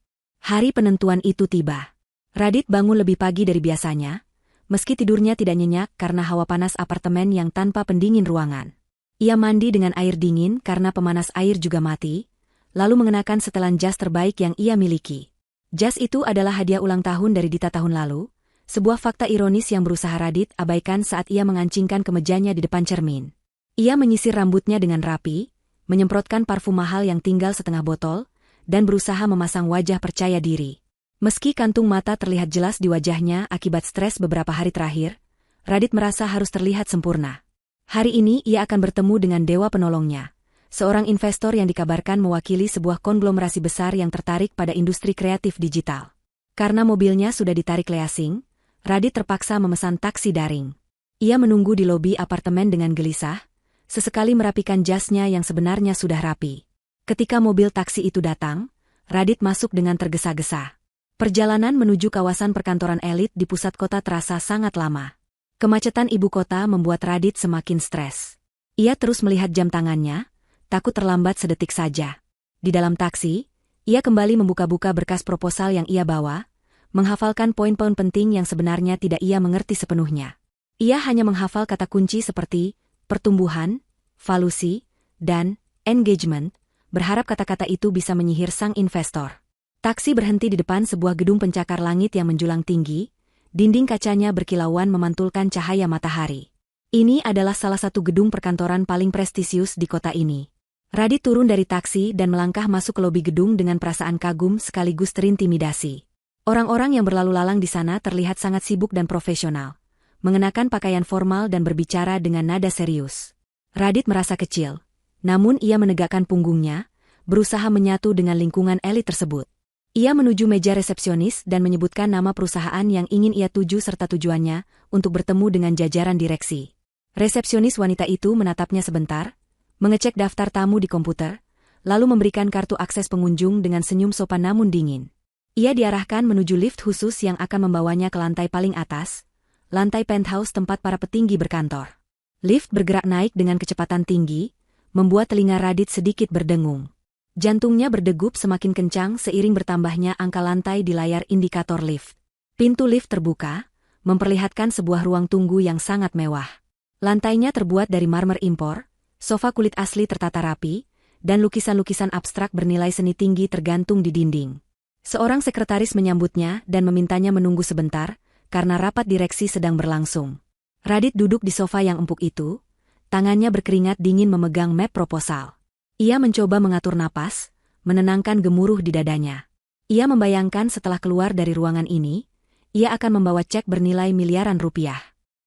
Hari penentuan itu tiba. Radit bangun lebih pagi dari biasanya, meski tidurnya tidak nyenyak karena hawa panas apartemen yang tanpa pendingin ruangan. Ia mandi dengan air dingin karena pemanas air juga mati, lalu mengenakan setelan jas terbaik yang ia miliki. Jas itu adalah hadiah ulang tahun dari Dita tahun lalu, sebuah fakta ironis yang berusaha Radit abaikan saat ia mengancingkan kemejanya di depan cermin. Ia menyisir rambutnya dengan rapi, menyemprotkan parfum mahal yang tinggal setengah botol, dan berusaha memasang wajah percaya diri. Meski kantung mata terlihat jelas di wajahnya akibat stres beberapa hari terakhir, Radit merasa harus terlihat sempurna. Hari ini ia akan bertemu dengan dewa penolongnya, seorang investor yang dikabarkan mewakili sebuah konglomerasi besar yang tertarik pada industri kreatif digital. Karena mobilnya sudah ditarik leasing, Radit terpaksa memesan taksi daring. Ia menunggu di lobi apartemen dengan gelisah, sesekali merapikan jasnya yang sebenarnya sudah rapi. Ketika mobil taksi itu datang, Radit masuk dengan tergesa-gesa. Perjalanan menuju kawasan perkantoran elit di pusat kota terasa sangat lama. Kemacetan ibu kota membuat Radit semakin stres. Ia terus melihat jam tangannya, takut terlambat sedetik saja. Di dalam taksi, ia kembali membuka-buka berkas proposal yang ia bawa, menghafalkan poin-poin penting yang sebenarnya tidak ia mengerti sepenuhnya. Ia hanya menghafal kata kunci seperti pertumbuhan, valuasi, dan engagement, berharap kata-kata itu bisa menyihir sang investor. Taksi berhenti di depan sebuah gedung pencakar langit yang menjulang tinggi, dinding kacanya berkilauan memantulkan cahaya matahari. Ini adalah salah satu gedung perkantoran paling prestisius di kota ini. Radit turun dari taksi dan melangkah masuk ke lobi gedung dengan perasaan kagum sekaligus terintimidasi. Orang-orang yang berlalu lalang di sana terlihat sangat sibuk dan profesional, mengenakan pakaian formal dan berbicara dengan nada serius. Radit merasa kecil, namun ia menegakkan punggungnya, berusaha menyatu dengan lingkungan elit tersebut. Ia menuju meja resepsionis dan menyebutkan nama perusahaan yang ingin ia tuju serta tujuannya untuk bertemu dengan jajaran direksi. Resepsionis wanita itu menatapnya sebentar, mengecek daftar tamu di komputer, lalu memberikan kartu akses pengunjung dengan senyum sopan namun dingin. Ia diarahkan menuju lift khusus yang akan membawanya ke lantai paling atas, lantai penthouse tempat para petinggi berkantor. Lift bergerak naik dengan kecepatan tinggi, membuat telinga Radit sedikit berdengung. Jantungnya berdegup semakin kencang seiring bertambahnya angka lantai di layar indikator lift. Pintu lift terbuka, memperlihatkan sebuah ruang tunggu yang sangat mewah. Lantainya terbuat dari marmer impor, sofa kulit asli tertata rapi, dan lukisan-lukisan abstrak bernilai seni tinggi tergantung di dinding. Seorang sekretaris menyambutnya dan memintanya menunggu sebentar, karena rapat direksi sedang berlangsung. Radit duduk di sofa yang empuk itu, tangannya berkeringat dingin memegang map proposal. Ia mencoba mengatur napas, menenangkan gemuruh di dadanya. Ia membayangkan setelah keluar dari ruangan ini, ia akan membawa cek bernilai miliaran rupiah.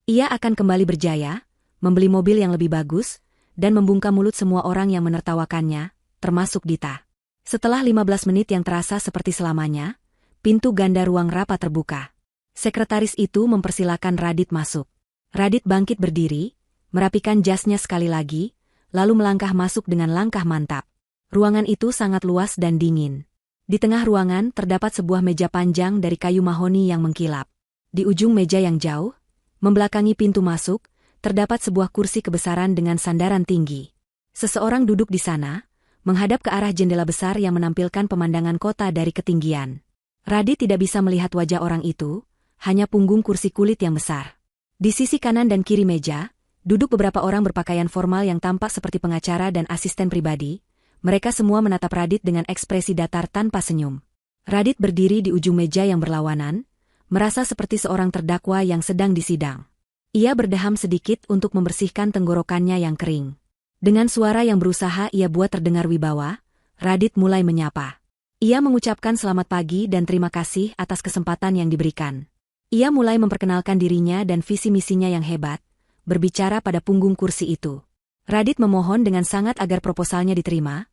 Ia akan kembali berjaya, membeli mobil yang lebih bagus, dan membungkam mulut semua orang yang menertawakannya, termasuk Dita. Setelah 15 menit yang terasa seperti selamanya, pintu ganda ruang rapat terbuka. Sekretaris itu mempersilakan Radit masuk. Radit bangkit berdiri, merapikan jasnya sekali lagi, lalu melangkah masuk dengan langkah mantap. Ruangan itu sangat luas dan dingin. Di tengah ruangan terdapat sebuah meja panjang dari kayu mahoni yang mengkilap. Di ujung meja yang jauh, membelakangi pintu masuk, terdapat sebuah kursi kebesaran dengan sandaran tinggi. Seseorang duduk di sana, menghadap ke arah jendela besar yang menampilkan pemandangan kota dari ketinggian. Radit tidak bisa melihat wajah orang itu, hanya punggung kursi kulit yang besar. Di sisi kanan dan kiri meja, duduk beberapa orang berpakaian formal yang tampak seperti pengacara dan asisten pribadi. Mereka semua menatap Radit dengan ekspresi datar tanpa senyum. Radit berdiri di ujung meja yang berlawanan, merasa seperti seorang terdakwa yang sedang disidang. Ia berdeham sedikit untuk membersihkan tenggorokannya yang kering. Dengan suara yang berusaha ia buat terdengar wibawa, Radit mulai menyapa. Ia mengucapkan selamat pagi dan terima kasih atas kesempatan yang diberikan. Ia mulai memperkenalkan dirinya dan visi misinya yang hebat, berbicara pada punggung kursi itu. Radit memohon dengan sangat agar proposalnya diterima,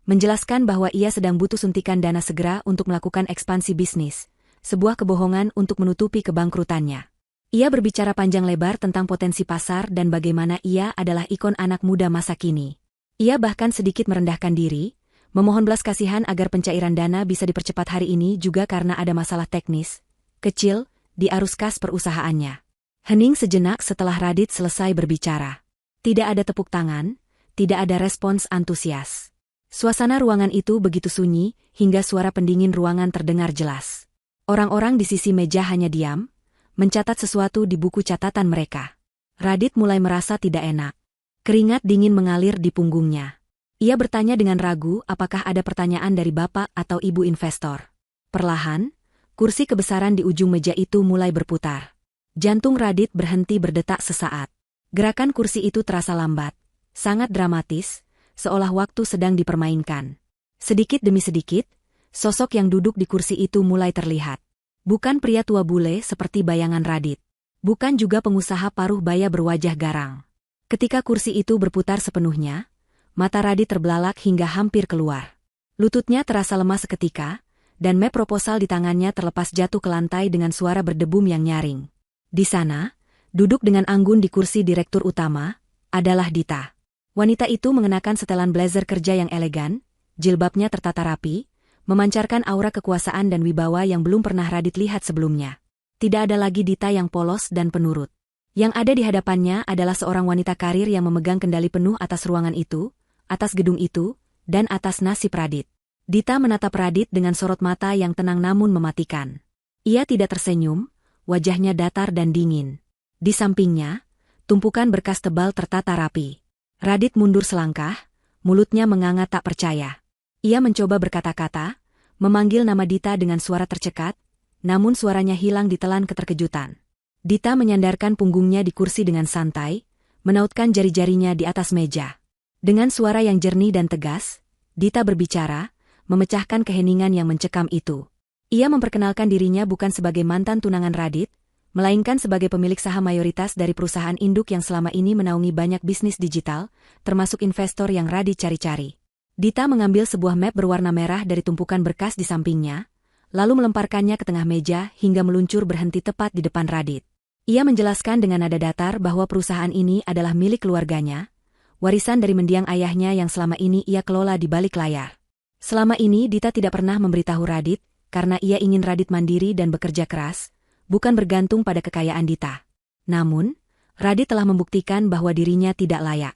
menjelaskan bahwa ia sedang butuh suntikan dana segera untuk melakukan ekspansi bisnis, sebuah kebohongan untuk menutupi kebangkrutannya. Ia berbicara panjang lebar tentang potensi pasar dan bagaimana ia adalah ikon anak muda masa kini. Ia bahkan sedikit merendahkan diri, memohon belas kasihan agar pencairan dana bisa dipercepat hari ini juga karena ada masalah teknis, kecil, di arus kas perusahaannya. Hening sejenak setelah Radit selesai berbicara. Tidak ada tepuk tangan, tidak ada respons antusias. Suasana ruangan itu begitu sunyi, hingga suara pendingin ruangan terdengar jelas. Orang-orang di sisi meja hanya diam, mencatat sesuatu di buku catatan mereka. Radit mulai merasa tidak enak. Keringat dingin mengalir di punggungnya. Ia bertanya dengan ragu apakah ada pertanyaan dari bapak atau ibu investor. Perlahan, kursi kebesaran di ujung meja itu mulai berputar. Jantung Radit berhenti berdetak sesaat. Gerakan kursi itu terasa lambat, sangat dramatis, seolah waktu sedang dipermainkan. Sedikit demi sedikit, sosok yang duduk di kursi itu mulai terlihat. Bukan pria tua bule seperti bayangan Radit. Bukan juga pengusaha paruh baya berwajah garang. Ketika kursi itu berputar sepenuhnya, mata Radit terbelalak hingga hampir keluar. Lututnya terasa lemas seketika, dan map proposal di tangannya terlepas jatuh ke lantai dengan suara berdebum yang nyaring. Di sana, duduk dengan anggun di kursi direktur utama, adalah Dita. Wanita itu mengenakan setelan blazer kerja yang elegan, jilbabnya tertata rapi, memancarkan aura kekuasaan dan wibawa yang belum pernah Radit lihat sebelumnya. Tidak ada lagi Dita yang polos dan penurut. Yang ada di hadapannya adalah seorang wanita karir yang memegang kendali penuh atas ruangan itu, atas gedung itu, dan atas nasib Radit. Dita menatap Radit dengan sorot mata yang tenang namun mematikan. Ia tidak tersenyum, wajahnya datar dan dingin. Di sampingnya, tumpukan berkas tebal tertata rapi. Radit mundur selangkah, mulutnya menganga tak percaya. Ia mencoba berkata-kata, memanggil nama Dita dengan suara tercekat, namun suaranya hilang ditelan keterkejutan. Dita menyandarkan punggungnya di kursi dengan santai, menautkan jari-jarinya di atas meja. Dengan suara yang jernih dan tegas, Dita berbicara, memecahkan keheningan yang mencekam itu. Ia memperkenalkan dirinya bukan sebagai mantan tunangan Radit, melainkan sebagai pemilik saham mayoritas dari perusahaan induk yang selama ini menaungi banyak bisnis digital, termasuk investor yang Radit cari-cari. Dita mengambil sebuah map berwarna merah dari tumpukan berkas di sampingnya, lalu melemparkannya ke tengah meja hingga meluncur berhenti tepat di depan Radit. Ia menjelaskan dengan nada datar bahwa perusahaan ini adalah milik keluarganya, warisan dari mendiang ayahnya yang selama ini ia kelola di balik layar. Selama ini Dita tidak pernah memberitahu Radit, karena ia ingin Radit mandiri dan bekerja keras, bukan bergantung pada kekayaan Dita. Namun, Radit telah membuktikan bahwa dirinya tidak layak.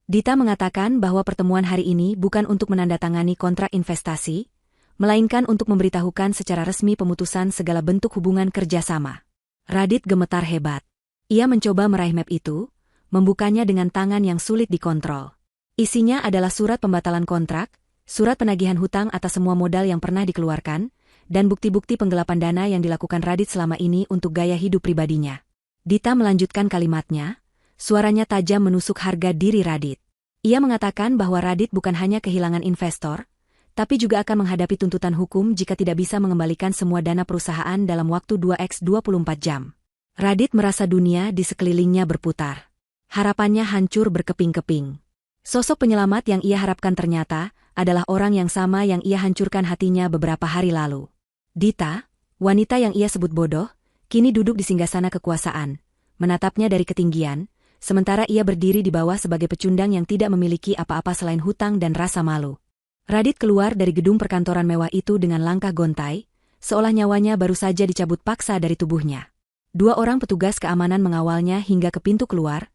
Dita mengatakan bahwa pertemuan hari ini bukan untuk menandatangani kontrak investasi, melainkan untuk memberitahukan secara resmi pemutusan segala bentuk hubungan kerjasama. Radit gemetar hebat. Ia mencoba meraih map itu, membukanya dengan tangan yang sulit dikontrol. Isinya adalah surat pembatalan kontrak, surat penagihan hutang atas semua modal yang pernah dikeluarkan, dan bukti-bukti penggelapan dana yang dilakukan Radit selama ini untuk gaya hidup pribadinya. Dita melanjutkan kalimatnya, suaranya tajam menusuk harga diri Radit. Ia mengatakan bahwa Radit bukan hanya kehilangan investor, tapi juga akan menghadapi tuntutan hukum jika tidak bisa mengembalikan semua dana perusahaan dalam waktu 2x24 jam. Radit merasa dunia di sekelilingnya berputar. Harapannya hancur berkeping-keping. Sosok penyelamat yang ia harapkan ternyata adalah orang yang sama yang ia hancurkan hatinya beberapa hari lalu. Dita, Wanita yang ia sebut bodoh, kini duduk di singgasana kekuasaan, menatapnya dari ketinggian, sementara ia berdiri di bawah sebagai pecundang yang tidak memiliki apa-apa selain hutang dan rasa malu. Radit keluar dari gedung perkantoran mewah itu dengan langkah gontai, seolah nyawanya baru saja dicabut paksa dari tubuhnya. 2 orang petugas keamanan mengawalnya hingga ke pintu keluar,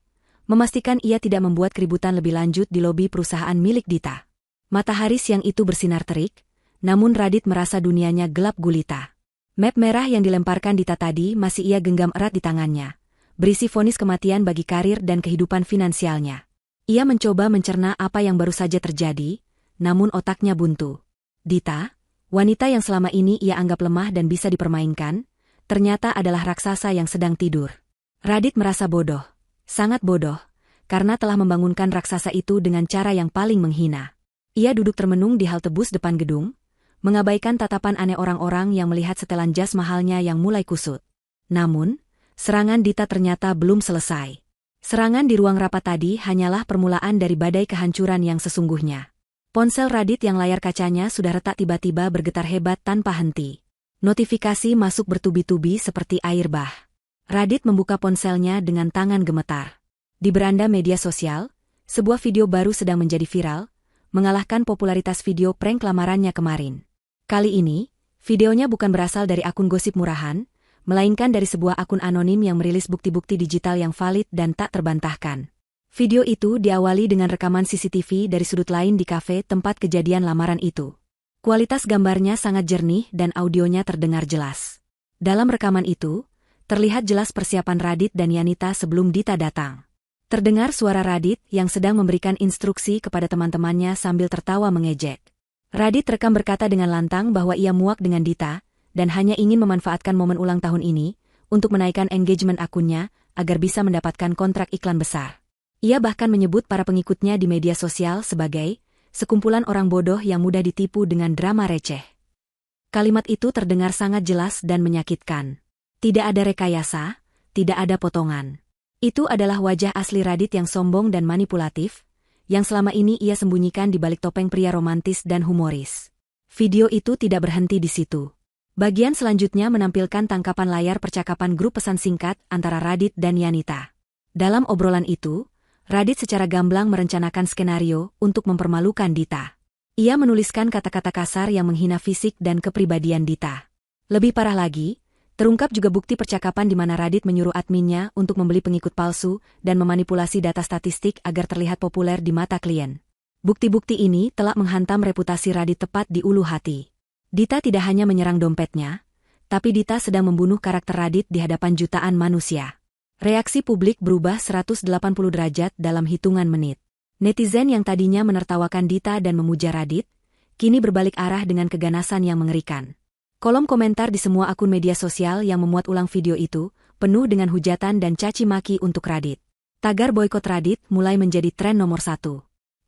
memastikan ia tidak membuat keributan lebih lanjut di lobi perusahaan milik Dita. Matahari siang itu bersinar terik, namun Radit merasa dunianya gelap gulita. Map merah yang dilemparkan Dita tadi masih ia genggam erat di tangannya, berisi vonis kematian bagi karir dan kehidupan finansialnya. Ia mencoba mencerna apa yang baru saja terjadi, namun otaknya buntu. Dita, wanita yang selama ini ia anggap lemah dan bisa dipermainkan, ternyata adalah raksasa yang sedang tidur. Radit merasa bodoh, sangat bodoh, karena telah membangunkan raksasa itu dengan cara yang paling menghina. Ia duduk termenung di halte bus depan gedung, mengabaikan tatapan aneh orang-orang yang melihat setelan jas mahalnya yang mulai kusut. Namun, serangan Dita ternyata belum selesai. Serangan di ruang rapat tadi hanyalah permulaan dari badai kehancuran yang sesungguhnya. Ponsel Radit yang layar kacanya sudah retak tiba-tiba bergetar hebat tanpa henti. Notifikasi masuk bertubi-tubi seperti air bah. Radit membuka ponselnya dengan tangan gemetar. Di beranda media sosial, sebuah video baru sedang menjadi viral, mengalahkan popularitas video prank lamarannya kemarin. Kali ini, videonya bukan berasal dari akun gosip murahan, melainkan dari sebuah akun anonim yang merilis bukti-bukti digital yang valid dan tak terbantahkan. Video itu diawali dengan rekaman CCTV dari sudut lain di kafe tempat kejadian lamaran itu. Kualitas gambarnya sangat jernih dan audionya terdengar jelas. Dalam rekaman itu, terlihat jelas persiapan Radit dan Yanita sebelum Dita datang. Terdengar suara Radit yang sedang memberikan instruksi kepada teman-temannya sambil tertawa mengejek. Radit rekam berkata dengan lantang bahwa ia muak dengan Dita, dan hanya ingin memanfaatkan momen ulang tahun ini, untuk menaikkan engagement akunnya, agar bisa mendapatkan kontrak iklan besar. Ia bahkan menyebut para pengikutnya di media sosial sebagai sekumpulan orang bodoh yang mudah ditipu dengan drama receh. Kalimat itu terdengar sangat jelas dan menyakitkan. Tidak ada rekayasa, tidak ada potongan. Itu adalah wajah asli Radit yang sombong dan manipulatif, yang selama ini ia sembunyikan di balik topeng pria romantis dan humoris. Video itu tidak berhenti di situ. Bagian selanjutnya menampilkan tangkapan layar percakapan grup pesan singkat antara Radit dan Yanita. Dalam obrolan itu, Radit secara gamblang merencanakan skenario untuk mempermalukan Dita. Ia menuliskan kata-kata kasar yang menghina fisik dan kepribadian Dita. Lebih parah lagi, terungkap juga bukti percakapan di mana Radit menyuruh adminnya untuk membeli pengikut palsu dan memanipulasi data statistik agar terlihat populer di mata klien. Bukti-bukti ini telah menghantam reputasi Radit tepat di ulu hati. Dita tidak hanya menyerang dompetnya, tapi Dita sedang membunuh karakter Radit di hadapan jutaan manusia. Reaksi publik berubah 180 derajat dalam hitungan menit. Netizen yang tadinya menertawakan Dita dan memuja Radit, kini berbalik arah dengan keganasan yang mengerikan. Kolom komentar di semua akun media sosial yang memuat ulang video itu, penuh dengan hujatan dan caci maki untuk Radit. Tagar boykot Radit mulai menjadi tren nomor 1.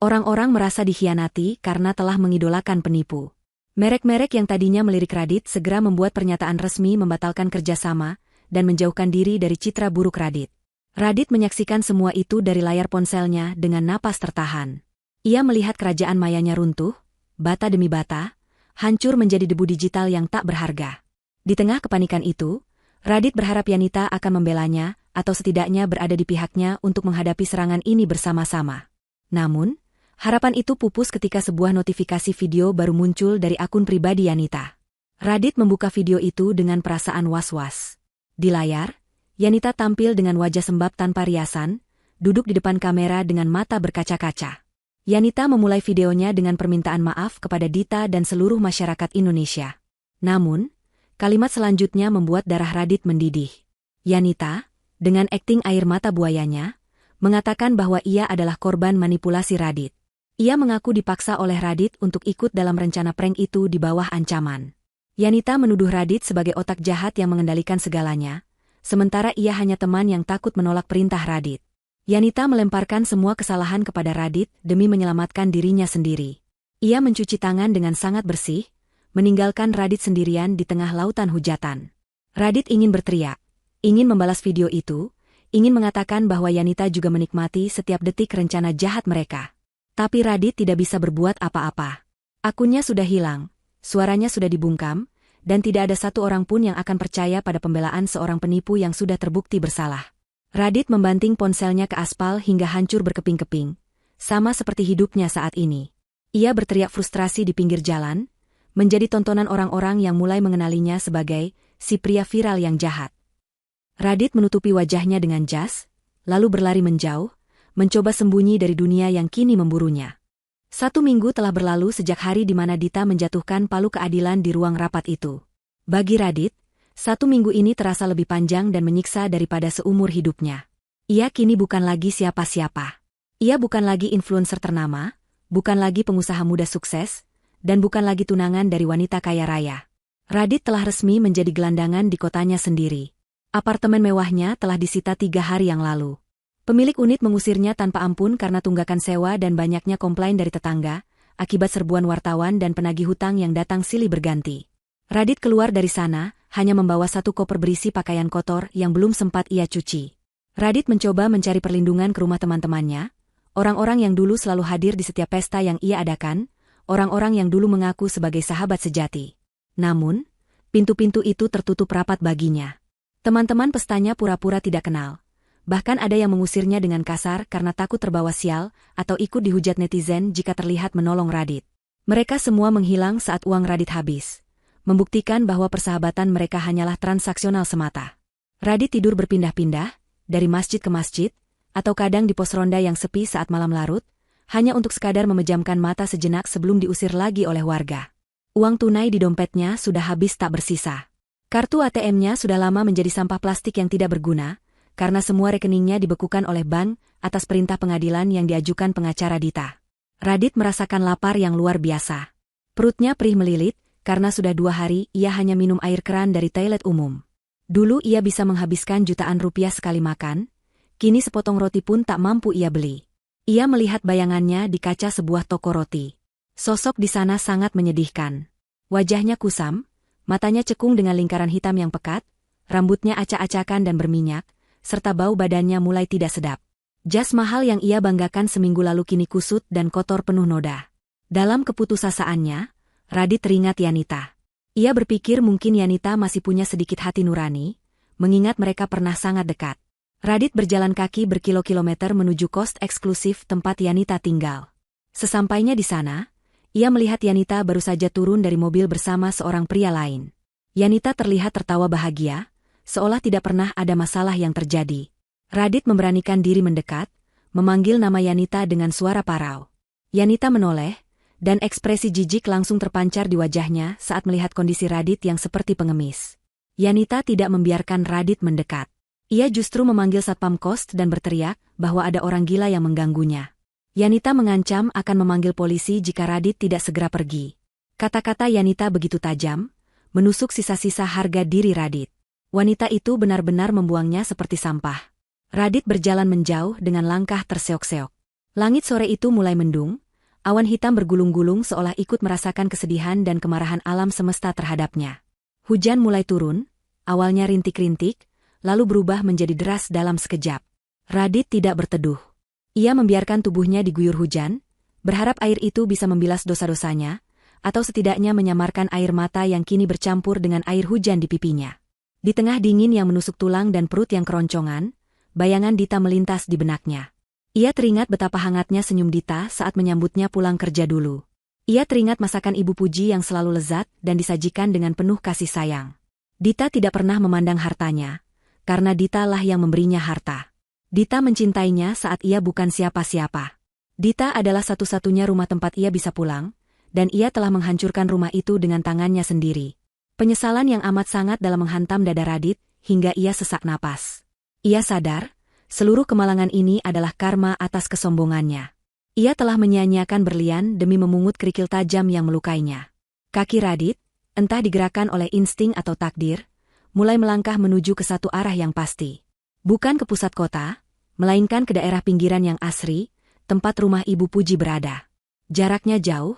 Orang-orang merasa dikhianati karena telah mengidolakan penipu. Merek-merek yang tadinya melirik Radit segera membuat pernyataan resmi membatalkan kerjasama, dan menjauhkan diri dari citra buruk Radit. Radit menyaksikan semua itu dari layar ponselnya dengan napas tertahan. Ia melihat kerajaan mayanya runtuh, bata demi bata, hancur menjadi debu digital yang tak berharga. Di tengah kepanikan itu, Radit berharap Yanita akan membelanya, atau setidaknya berada di pihaknya untuk menghadapi serangan ini bersama-sama. Namun, harapan itu pupus ketika sebuah notifikasi video baru muncul dari akun pribadi Yanita. Radit membuka video itu dengan perasaan was-was. Di layar, Yanita tampil dengan wajah sembab tanpa riasan, duduk di depan kamera dengan mata berkaca-kaca. Yanita memulai videonya dengan permintaan maaf kepada Dita dan seluruh masyarakat Indonesia. Namun, kalimat selanjutnya membuat darah Radit mendidih. Yanita, dengan akting air mata buayanya, mengatakan bahwa ia adalah korban manipulasi Radit. Ia mengaku dipaksa oleh Radit untuk ikut dalam rencana prank itu di bawah ancaman. Yanita menuduh Radit sebagai otak jahat yang mengendalikan segalanya, sementara ia hanya teman yang takut menolak perintah Radit. Yanita melemparkan semua kesalahan kepada Radit demi menyelamatkan dirinya sendiri. Ia mencuci tangan dengan sangat bersih, meninggalkan Radit sendirian di tengah lautan hujatan. Radit ingin berteriak, ingin membalas video itu, ingin mengatakan bahwa Yanita juga menikmati setiap detik rencana jahat mereka. Tapi Radit tidak bisa berbuat apa-apa. Akunnya sudah hilang. Suaranya sudah dibungkam, dan tidak ada satu orang pun yang akan percaya pada pembelaan seorang penipu yang sudah terbukti bersalah. Radit membanting ponselnya ke aspal hingga hancur berkeping-keping, sama seperti hidupnya saat ini. Ia berteriak frustrasi di pinggir jalan, menjadi tontonan orang-orang yang mulai mengenalinya sebagai si pria viral yang jahat. Radit menutupi wajahnya dengan jas, lalu berlari menjauh, mencoba sembunyi dari dunia yang kini memburunya. 1 minggu telah berlalu sejak hari di mana Dita menjatuhkan palu keadilan di ruang rapat itu. Bagi Radit, 1 minggu ini terasa lebih panjang dan menyiksa daripada seumur hidupnya. Ia kini bukan lagi siapa-siapa. Ia bukan lagi influencer ternama, bukan lagi pengusaha muda sukses, dan bukan lagi tunangan dari wanita kaya raya. Radit telah resmi menjadi gelandangan di kotanya sendiri. Apartemen mewahnya telah disita 3 hari yang lalu. Pemilik unit mengusirnya tanpa ampun karena tunggakan sewa dan banyaknya komplain dari tetangga, akibat serbuan wartawan dan penagih hutang yang datang silih berganti. Radit keluar dari sana, hanya membawa 1 koper berisi pakaian kotor yang belum sempat ia cuci. Radit mencoba mencari perlindungan ke rumah teman-temannya, orang-orang yang dulu selalu hadir di setiap pesta yang ia adakan, orang-orang yang dulu mengaku sebagai sahabat sejati. Namun, pintu-pintu itu tertutup rapat baginya. Teman-teman pestanya pura-pura tidak kenal. Bahkan ada yang mengusirnya dengan kasar karena takut terbawa sial atau ikut dihujat netizen jika terlihat menolong Radit. Mereka semua menghilang saat uang Radit habis, membuktikan bahwa persahabatan mereka hanyalah transaksional semata. Radit tidur berpindah-pindah, dari masjid ke masjid, atau kadang di pos ronda yang sepi saat malam larut, hanya untuk sekadar memejamkan mata sejenak sebelum diusir lagi oleh warga. Uang tunai di dompetnya sudah habis tak bersisa. Kartu ATM-nya sudah lama menjadi sampah plastik yang tidak berguna, karena semua rekeningnya dibekukan oleh bank atas perintah pengadilan yang diajukan pengacara Dita. Radit merasakan lapar yang luar biasa. Perutnya perih melilit, karena sudah 2 hari ia hanya minum air keran dari toilet umum. Dulu ia bisa menghabiskan jutaan rupiah sekali makan, kini sepotong roti pun tak mampu ia beli. Ia melihat bayangannya di kaca sebuah toko roti. Sosok di sana sangat menyedihkan. Wajahnya kusam, matanya cekung dengan lingkaran hitam yang pekat, rambutnya acak-acakan dan berminyak, serta bau badannya mulai tidak sedap. Jas mahal yang ia banggakan seminggu lalu kini kusut dan kotor penuh noda. Dalam keputusasaannya, Radit teringat Yanita. Ia berpikir mungkin Yanita masih punya sedikit hati nurani, mengingat mereka pernah sangat dekat. Radit berjalan kaki berkilo-kilometer menuju kos eksklusif tempat Yanita tinggal. Sesampainya di sana, ia melihat Yanita baru saja turun dari mobil bersama seorang pria lain. Yanita terlihat tertawa bahagia, seolah tidak pernah ada masalah yang terjadi. Radit memberanikan diri mendekat, memanggil nama Yanita dengan suara parau. Yanita menoleh, dan ekspresi jijik langsung terpancar di wajahnya saat melihat kondisi Radit yang seperti pengemis. Yanita tidak membiarkan Radit mendekat. Ia justru memanggil satpam kos dan berteriak bahwa ada orang gila yang mengganggunya. Yanita mengancam akan memanggil polisi jika Radit tidak segera pergi. Kata-kata Yanita begitu tajam, menusuk sisa-sisa harga diri Radit. Wanita itu benar-benar membuangnya seperti sampah. Radit berjalan menjauh dengan langkah terseok-seok. Langit sore itu mulai mendung, awan hitam bergulung-gulung seolah ikut merasakan kesedihan dan kemarahan alam semesta terhadapnya. Hujan mulai turun, awalnya rintik-rintik, lalu berubah menjadi deras dalam sekejap. Radit tidak berteduh. Ia membiarkan tubuhnya diguyur hujan, berharap air itu bisa membilas dosa-dosanya, atau setidaknya menyamarkan air mata yang kini bercampur dengan air hujan di pipinya. Di tengah dingin yang menusuk tulang dan perut yang keroncongan, bayangan Dita melintas di benaknya. Ia teringat betapa hangatnya senyum Dita saat menyambutnya pulang kerja dulu. Ia teringat masakan Ibu Puji yang selalu lezat dan disajikan dengan penuh kasih sayang. Dita tidak pernah memandang hartanya, karena Dita lah yang memberinya harta. Dita mencintainya saat ia bukan siapa-siapa. Dita adalah satu-satunya rumah tempat ia bisa pulang, dan ia telah menghancurkan rumah itu dengan tangannya sendiri. Penyesalan yang amat sangat dalam menghantam dada Radit, hingga ia sesak napas. Ia sadar, seluruh kemalangan ini adalah karma atas kesombongannya. Ia telah menyia-nyiakan berlian demi memungut kerikil tajam yang melukainya. Kaki Radit, entah digerakkan oleh insting atau takdir, mulai melangkah menuju ke satu arah yang pasti. Bukan ke pusat kota, melainkan ke daerah pinggiran yang asri, tempat rumah Ibu Puji berada. Jaraknya jauh,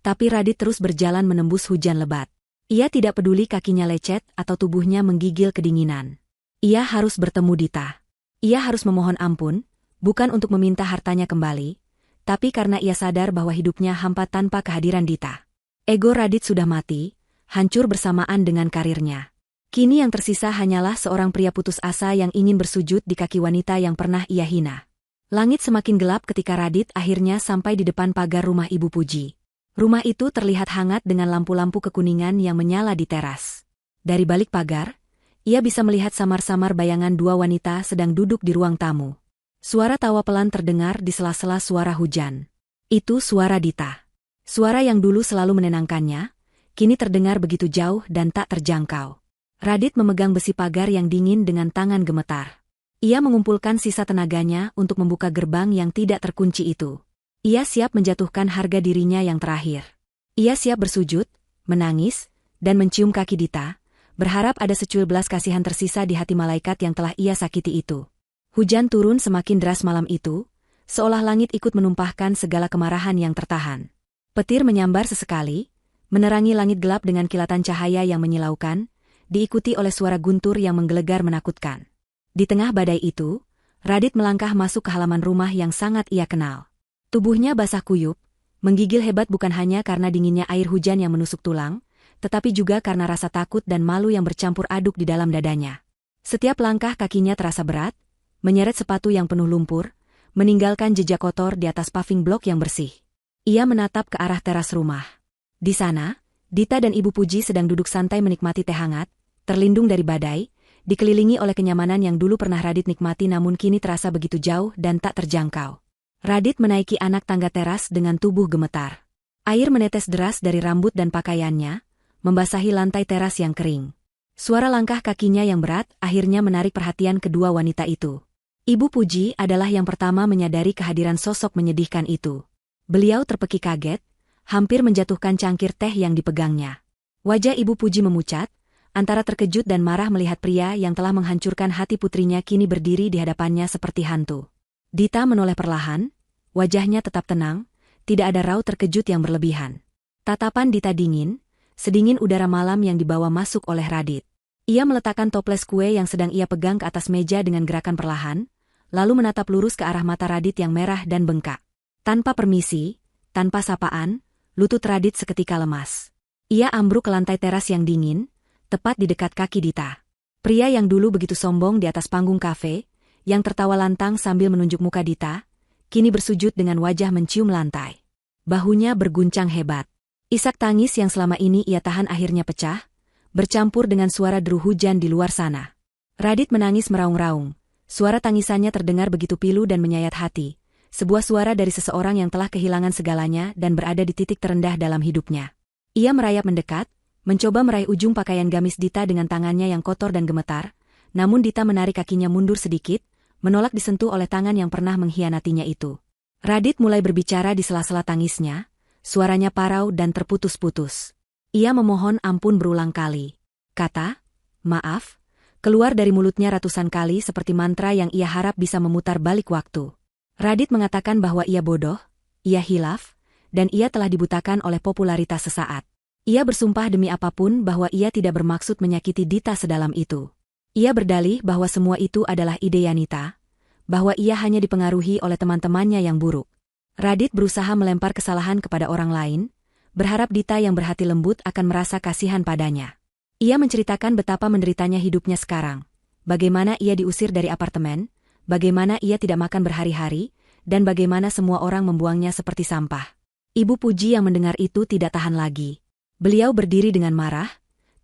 tapi Radit terus berjalan menembus hujan lebat. Ia tidak peduli kakinya lecet atau tubuhnya menggigil kedinginan. Ia harus bertemu Dita. Ia harus memohon ampun, bukan untuk meminta hartanya kembali, tapi karena ia sadar bahwa hidupnya hampa tanpa kehadiran Dita. Ego Radit sudah mati, hancur bersamaan dengan karirnya. Kini yang tersisa hanyalah seorang pria putus asa yang ingin bersujud di kaki wanita yang pernah ia hina. Langit semakin gelap ketika Radit akhirnya sampai di depan pagar rumah Ibu Puji. Rumah itu terlihat hangat dengan lampu-lampu kekuningan yang menyala di teras. Dari balik pagar, ia bisa melihat samar-samar bayangan dua wanita sedang duduk di ruang tamu. Suara tawa pelan terdengar di sela-sela suara hujan. Itu suara Dita. Suara yang dulu selalu menenangkannya, kini terdengar begitu jauh dan tak terjangkau. Radit memegang besi pagar yang dingin dengan tangan gemetar. Ia mengumpulkan sisa tenaganya untuk membuka gerbang yang tidak terkunci itu. Ia siap menjatuhkan harga dirinya yang terakhir. Ia siap bersujud, menangis, dan mencium kaki Dita, berharap ada secuil belas kasihan tersisa di hati malaikat yang telah ia sakiti itu. Hujan turun semakin deras malam itu, seolah langit ikut menumpahkan segala kemarahan yang tertahan. Petir menyambar sesekali, menerangi langit gelap dengan kilatan cahaya yang menyilaukan, diikuti oleh suara guntur yang menggelegar menakutkan. Di tengah badai itu, Radit melangkah masuk ke halaman rumah yang sangat ia kenal. Tubuhnya basah kuyup, menggigil hebat bukan hanya karena dinginnya air hujan yang menusuk tulang, tetapi juga karena rasa takut dan malu yang bercampur aduk di dalam dadanya. Setiap langkah kakinya terasa berat, menyeret sepatu yang penuh lumpur, meninggalkan jejak kotor di atas paving blok yang bersih. Ia menatap ke arah teras rumah. Di sana, Dita dan Ibu Puji sedang duduk santai menikmati teh hangat, terlindung dari badai, dikelilingi oleh kenyamanan yang dulu pernah Radit nikmati namun kini terasa begitu jauh dan tak terjangkau. Radit menaiki anak tangga teras dengan tubuh gemetar. Air menetes deras dari rambut dan pakaiannya, membasahi lantai teras yang kering. Suara langkah kakinya yang berat akhirnya menarik perhatian kedua wanita itu. Ibu Puji adalah yang pertama menyadari kehadiran sosok menyedihkan itu. Beliau terpekik kaget, hampir menjatuhkan cangkir teh yang dipegangnya. Wajah Ibu Puji memucat, antara terkejut dan marah melihat pria yang telah menghancurkan hati putrinya kini berdiri di hadapannya seperti hantu. Dita menoleh perlahan, wajahnya tetap tenang, tidak ada raut terkejut yang berlebihan. Tatapan Dita dingin, sedingin udara malam yang dibawa masuk oleh Radit. Ia meletakkan toples kue yang sedang ia pegang ke atas meja dengan gerakan perlahan, lalu menatap lurus ke arah mata Radit yang merah dan bengkak. Tanpa permisi, tanpa sapaan, lutut Radit seketika lemas. Ia ambruk ke lantai teras yang dingin, tepat di dekat kaki Dita. Pria yang dulu begitu sombong di atas panggung kafe, yang tertawa lantang sambil menunjuk muka Dita, kini bersujud dengan wajah mencium lantai. Bahunya berguncang hebat. Isak tangis yang selama ini ia tahan akhirnya pecah, bercampur dengan suara deru hujan di luar sana. Radit menangis meraung-raung. Suara tangisannya terdengar begitu pilu dan menyayat hati. Sebuah suara dari seseorang yang telah kehilangan segalanya dan berada di titik terendah dalam hidupnya. Ia merayap mendekat, mencoba meraih ujung pakaian gamis Dita dengan tangannya yang kotor dan gemetar, namun Dita menarik kakinya mundur sedikit, menolak disentuh oleh tangan yang pernah mengkhianatinya itu. Radit mulai berbicara di sela-sela tangisnya, suaranya parau dan terputus-putus. Ia memohon ampun berulang kali. Kata, maaf, keluar dari mulutnya ratusan kali seperti mantra yang ia harap bisa memutar balik waktu. Radit mengatakan bahwa ia bodoh, ia hilaf, dan ia telah dibutakan oleh popularitas sesaat. Ia bersumpah demi apapun bahwa ia tidak bermaksud menyakiti Dita sedalam itu. Ia berdalih bahwa semua itu adalah ide Yanita, bahwa ia hanya dipengaruhi oleh teman-temannya yang buruk. Radit berusaha melempar kesalahan kepada orang lain, berharap Dita yang berhati lembut akan merasa kasihan padanya. Ia menceritakan betapa menderitanya hidupnya sekarang, bagaimana ia diusir dari apartemen, bagaimana ia tidak makan berhari-hari, dan bagaimana semua orang membuangnya seperti sampah. Ibu Puji yang mendengar itu tidak tahan lagi. Beliau berdiri dengan marah,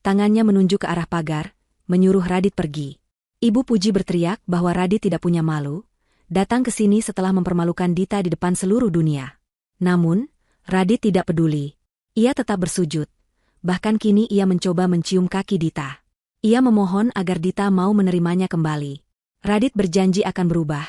tangannya menunjuk ke arah pagar, menyuruh Radit pergi. Ibu Puji berteriak bahwa Radit tidak punya malu, datang ke sini setelah mempermalukan Dita di depan seluruh dunia. Namun, Radit tidak peduli. Ia tetap bersujud. Bahkan kini ia mencoba mencium kaki Dita. Ia memohon agar Dita mau menerimanya kembali. Radit berjanji akan berubah,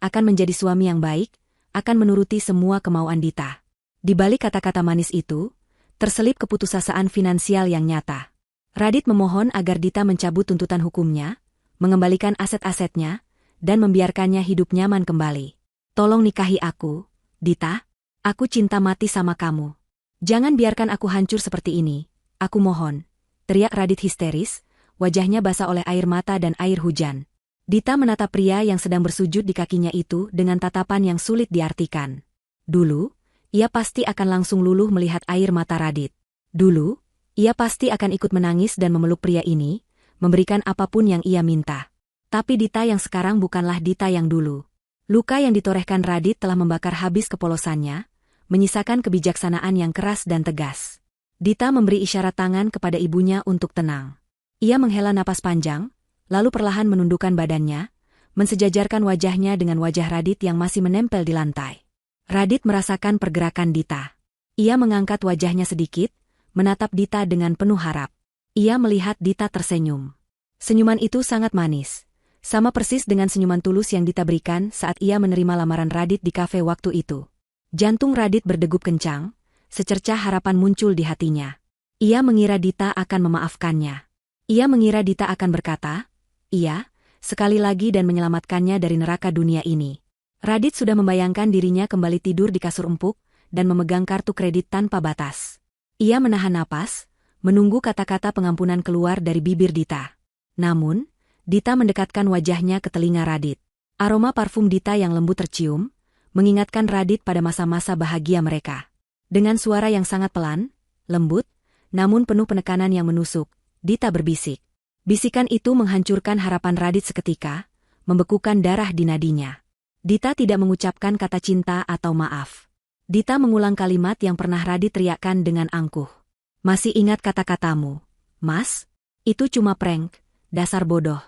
akan menjadi suami yang baik, akan menuruti semua kemauan Dita. Di balik kata-kata manis itu, terselip keputusasaan finansial yang nyata. Radit memohon agar Dita mencabut tuntutan hukumnya, mengembalikan aset-asetnya, dan membiarkannya hidup nyaman kembali. Tolong nikahi aku, Dita. Aku cinta mati sama kamu. Jangan biarkan aku hancur seperti ini, aku mohon. Teriak Radit histeris, wajahnya basah oleh air mata dan air hujan. Dita menatap pria yang sedang bersujud di kakinya itu dengan tatapan yang sulit diartikan. Dulu, ia pasti akan langsung luluh melihat air mata Radit. Dulu, Ia pasti akan ikut menangis dan memeluk pria ini, memberikan apapun yang ia minta. Tapi Dita yang sekarang bukanlah Dita yang dulu. Luka yang ditorehkan Radit telah membakar habis kepolosannya, menyisakan kebijaksanaan yang keras dan tegas. Dita memberi isyarat tangan kepada ibunya untuk tenang. Ia menghela napas panjang, lalu perlahan menundukkan badannya, mensejajarkan wajahnya dengan wajah Radit yang masih menempel di lantai. Radit merasakan pergerakan Dita. Ia mengangkat wajahnya sedikit, menatap Dita dengan penuh harap. Ia melihat Dita tersenyum. Senyuman itu sangat manis. Sama persis dengan senyuman tulus yang Dita berikan saat ia menerima lamaran Radit di kafe waktu itu. Jantung Radit berdegup kencang, secercah harapan muncul di hatinya. Ia mengira Dita akan memaafkannya. Ia mengira Dita akan berkata, "Iya," sekali lagi dan menyelamatkannya dari neraka dunia ini. Radit sudah membayangkan dirinya kembali tidur di kasur empuk dan memegang kartu kredit tanpa batas. Ia menahan napas, menunggu kata-kata pengampunan keluar dari bibir Dita. Namun, Dita mendekatkan wajahnya ke telinga Radit. Aroma parfum Dita yang lembut tercium, mengingatkan Radit pada masa-masa bahagia mereka. Dengan suara yang sangat pelan, lembut, namun penuh penekanan yang menusuk, Dita berbisik. Bisikan itu menghancurkan harapan Radit seketika, membekukan darah di nadinya. Dita tidak mengucapkan kata cinta atau maaf. Dita mengulang kalimat yang pernah Radit teriakkan dengan angkuh. "Masih ingat kata-katamu, Mas? Itu cuma prank, dasar bodoh."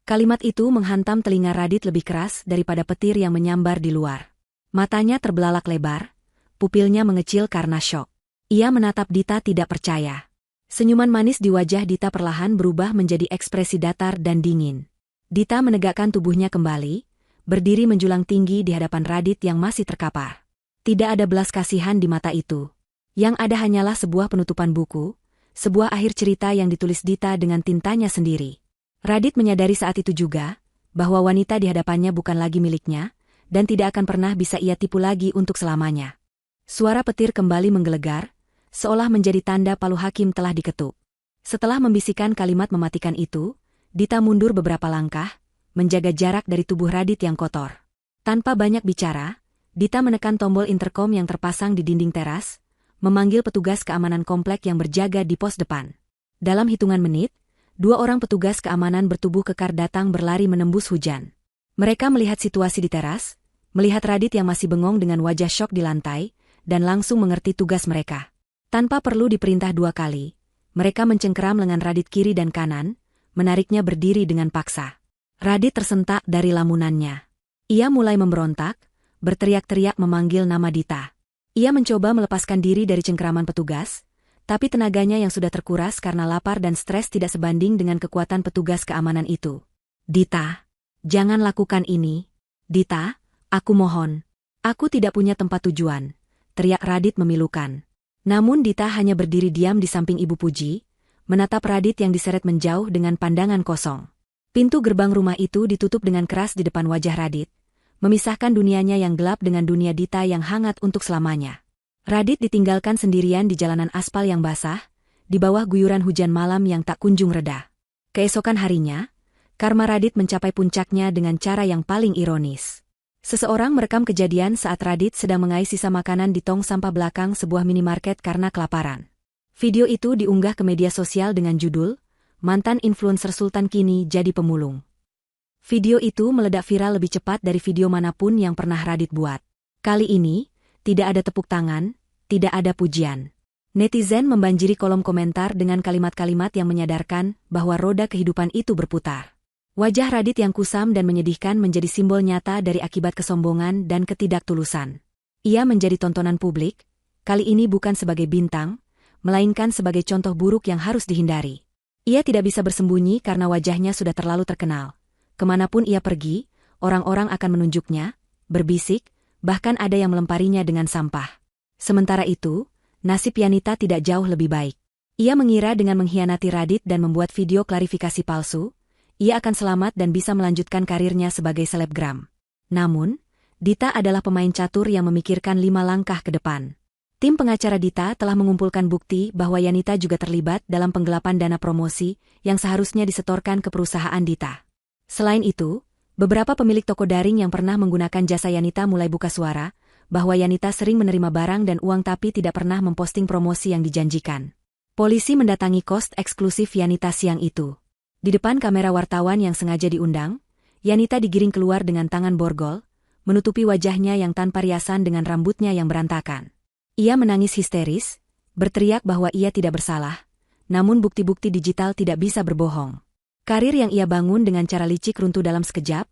Kalimat itu menghantam telinga Radit lebih keras daripada petir yang menyambar di luar. Matanya terbelalak lebar, pupilnya mengecil karena syok. Ia menatap Dita tidak percaya. Senyuman manis di wajah Dita perlahan berubah menjadi ekspresi datar dan dingin. Dita menegakkan tubuhnya kembali, berdiri menjulang tinggi di hadapan Radit yang masih terkapar. Tidak ada belas kasihan di mata itu. Yang ada hanyalah sebuah penutupan buku, sebuah akhir cerita yang ditulis Dita dengan tintanya sendiri. Radit menyadari saat itu juga, bahwa wanita di hadapannya bukan lagi miliknya, dan tidak akan pernah bisa ia tipu lagi untuk selamanya. Suara petir kembali menggelegar, seolah menjadi tanda palu hakim telah diketuk. Setelah membisikkan kalimat mematikan itu, Dita mundur beberapa langkah, menjaga jarak dari tubuh Radit yang kotor. Tanpa banyak bicara, Dita menekan tombol intercom yang terpasang di dinding teras, memanggil petugas keamanan komplek yang berjaga di pos depan. Dalam hitungan menit, 2 orang petugas keamanan bertubuh kekar datang berlari menembus hujan. Mereka melihat situasi di teras, melihat Radit yang masih bengong dengan wajah syok di lantai, dan langsung mengerti tugas mereka. Tanpa perlu diperintah 2 kali, mereka mencengkeram lengan Radit kiri dan kanan, menariknya berdiri dengan paksa. Radit tersentak dari lamunannya. Ia mulai memberontak, berteriak-teriak memanggil nama Dita. Ia mencoba melepaskan diri dari cengkeraman petugas, tapi tenaganya yang sudah terkuras karena lapar dan stres tidak sebanding dengan kekuatan petugas keamanan itu. "Dita, jangan lakukan ini. Dita, aku mohon. Aku tidak punya tempat tujuan," teriak Radit memilukan. Namun Dita hanya berdiri diam di samping Ibu Puji, menatap Radit yang diseret menjauh dengan pandangan kosong. Pintu gerbang rumah itu ditutup dengan keras di depan wajah Radit, memisahkan dunianya yang gelap dengan dunia Dita yang hangat untuk selamanya. Radit ditinggalkan sendirian di jalanan aspal yang basah, di bawah guyuran hujan malam yang tak kunjung reda. Keesokan harinya, karma Radit mencapai puncaknya dengan cara yang paling ironis. Seseorang merekam kejadian saat Radit sedang mengais sisa makanan di tong sampah belakang sebuah minimarket karena kelaparan. Video itu diunggah ke media sosial dengan judul, "Mantan influencer Sultan kini jadi pemulung." Video itu meledak viral lebih cepat dari video manapun yang pernah Radit buat. Kali ini, tidak ada tepuk tangan, tidak ada pujian. Netizen membanjiri kolom komentar dengan kalimat-kalimat yang menyadarkan bahwa roda kehidupan itu berputar. Wajah Radit yang kusam dan menyedihkan menjadi simbol nyata dari akibat kesombongan dan ketidaktulusan. Ia menjadi tontonan publik, kali ini bukan sebagai bintang, melainkan sebagai contoh buruk yang harus dihindari. Ia tidak bisa bersembunyi karena wajahnya sudah terlalu terkenal. Kemanapun ia pergi, orang-orang akan menunjuknya, berbisik, bahkan ada yang melemparinya dengan sampah. Sementara itu, nasib Yanita tidak jauh lebih baik. Ia mengira dengan mengkhianati Radit dan membuat video klarifikasi palsu, ia akan selamat dan bisa melanjutkan karirnya sebagai selebgram. Namun, Dita adalah pemain catur yang memikirkan 5 langkah ke depan. Tim pengacara Dita telah mengumpulkan bukti bahwa Yanita juga terlibat dalam penggelapan dana promosi yang seharusnya disetorkan ke perusahaan Dita. Selain itu, beberapa pemilik toko daring yang pernah menggunakan jasa Yanita mulai buka suara, bahwa Yanita sering menerima barang dan uang tapi tidak pernah memposting promosi yang dijanjikan. Polisi mendatangi kos eksklusif Yanita siang itu. Di depan kamera wartawan yang sengaja diundang, Yanita digiring keluar dengan tangan borgol, menutupi wajahnya yang tanpa riasan dengan rambutnya yang berantakan. Ia menangis histeris, berteriak bahwa ia tidak bersalah, namun bukti-bukti digital tidak bisa berbohong. Karir yang ia bangun dengan cara licik runtuh dalam sekejap,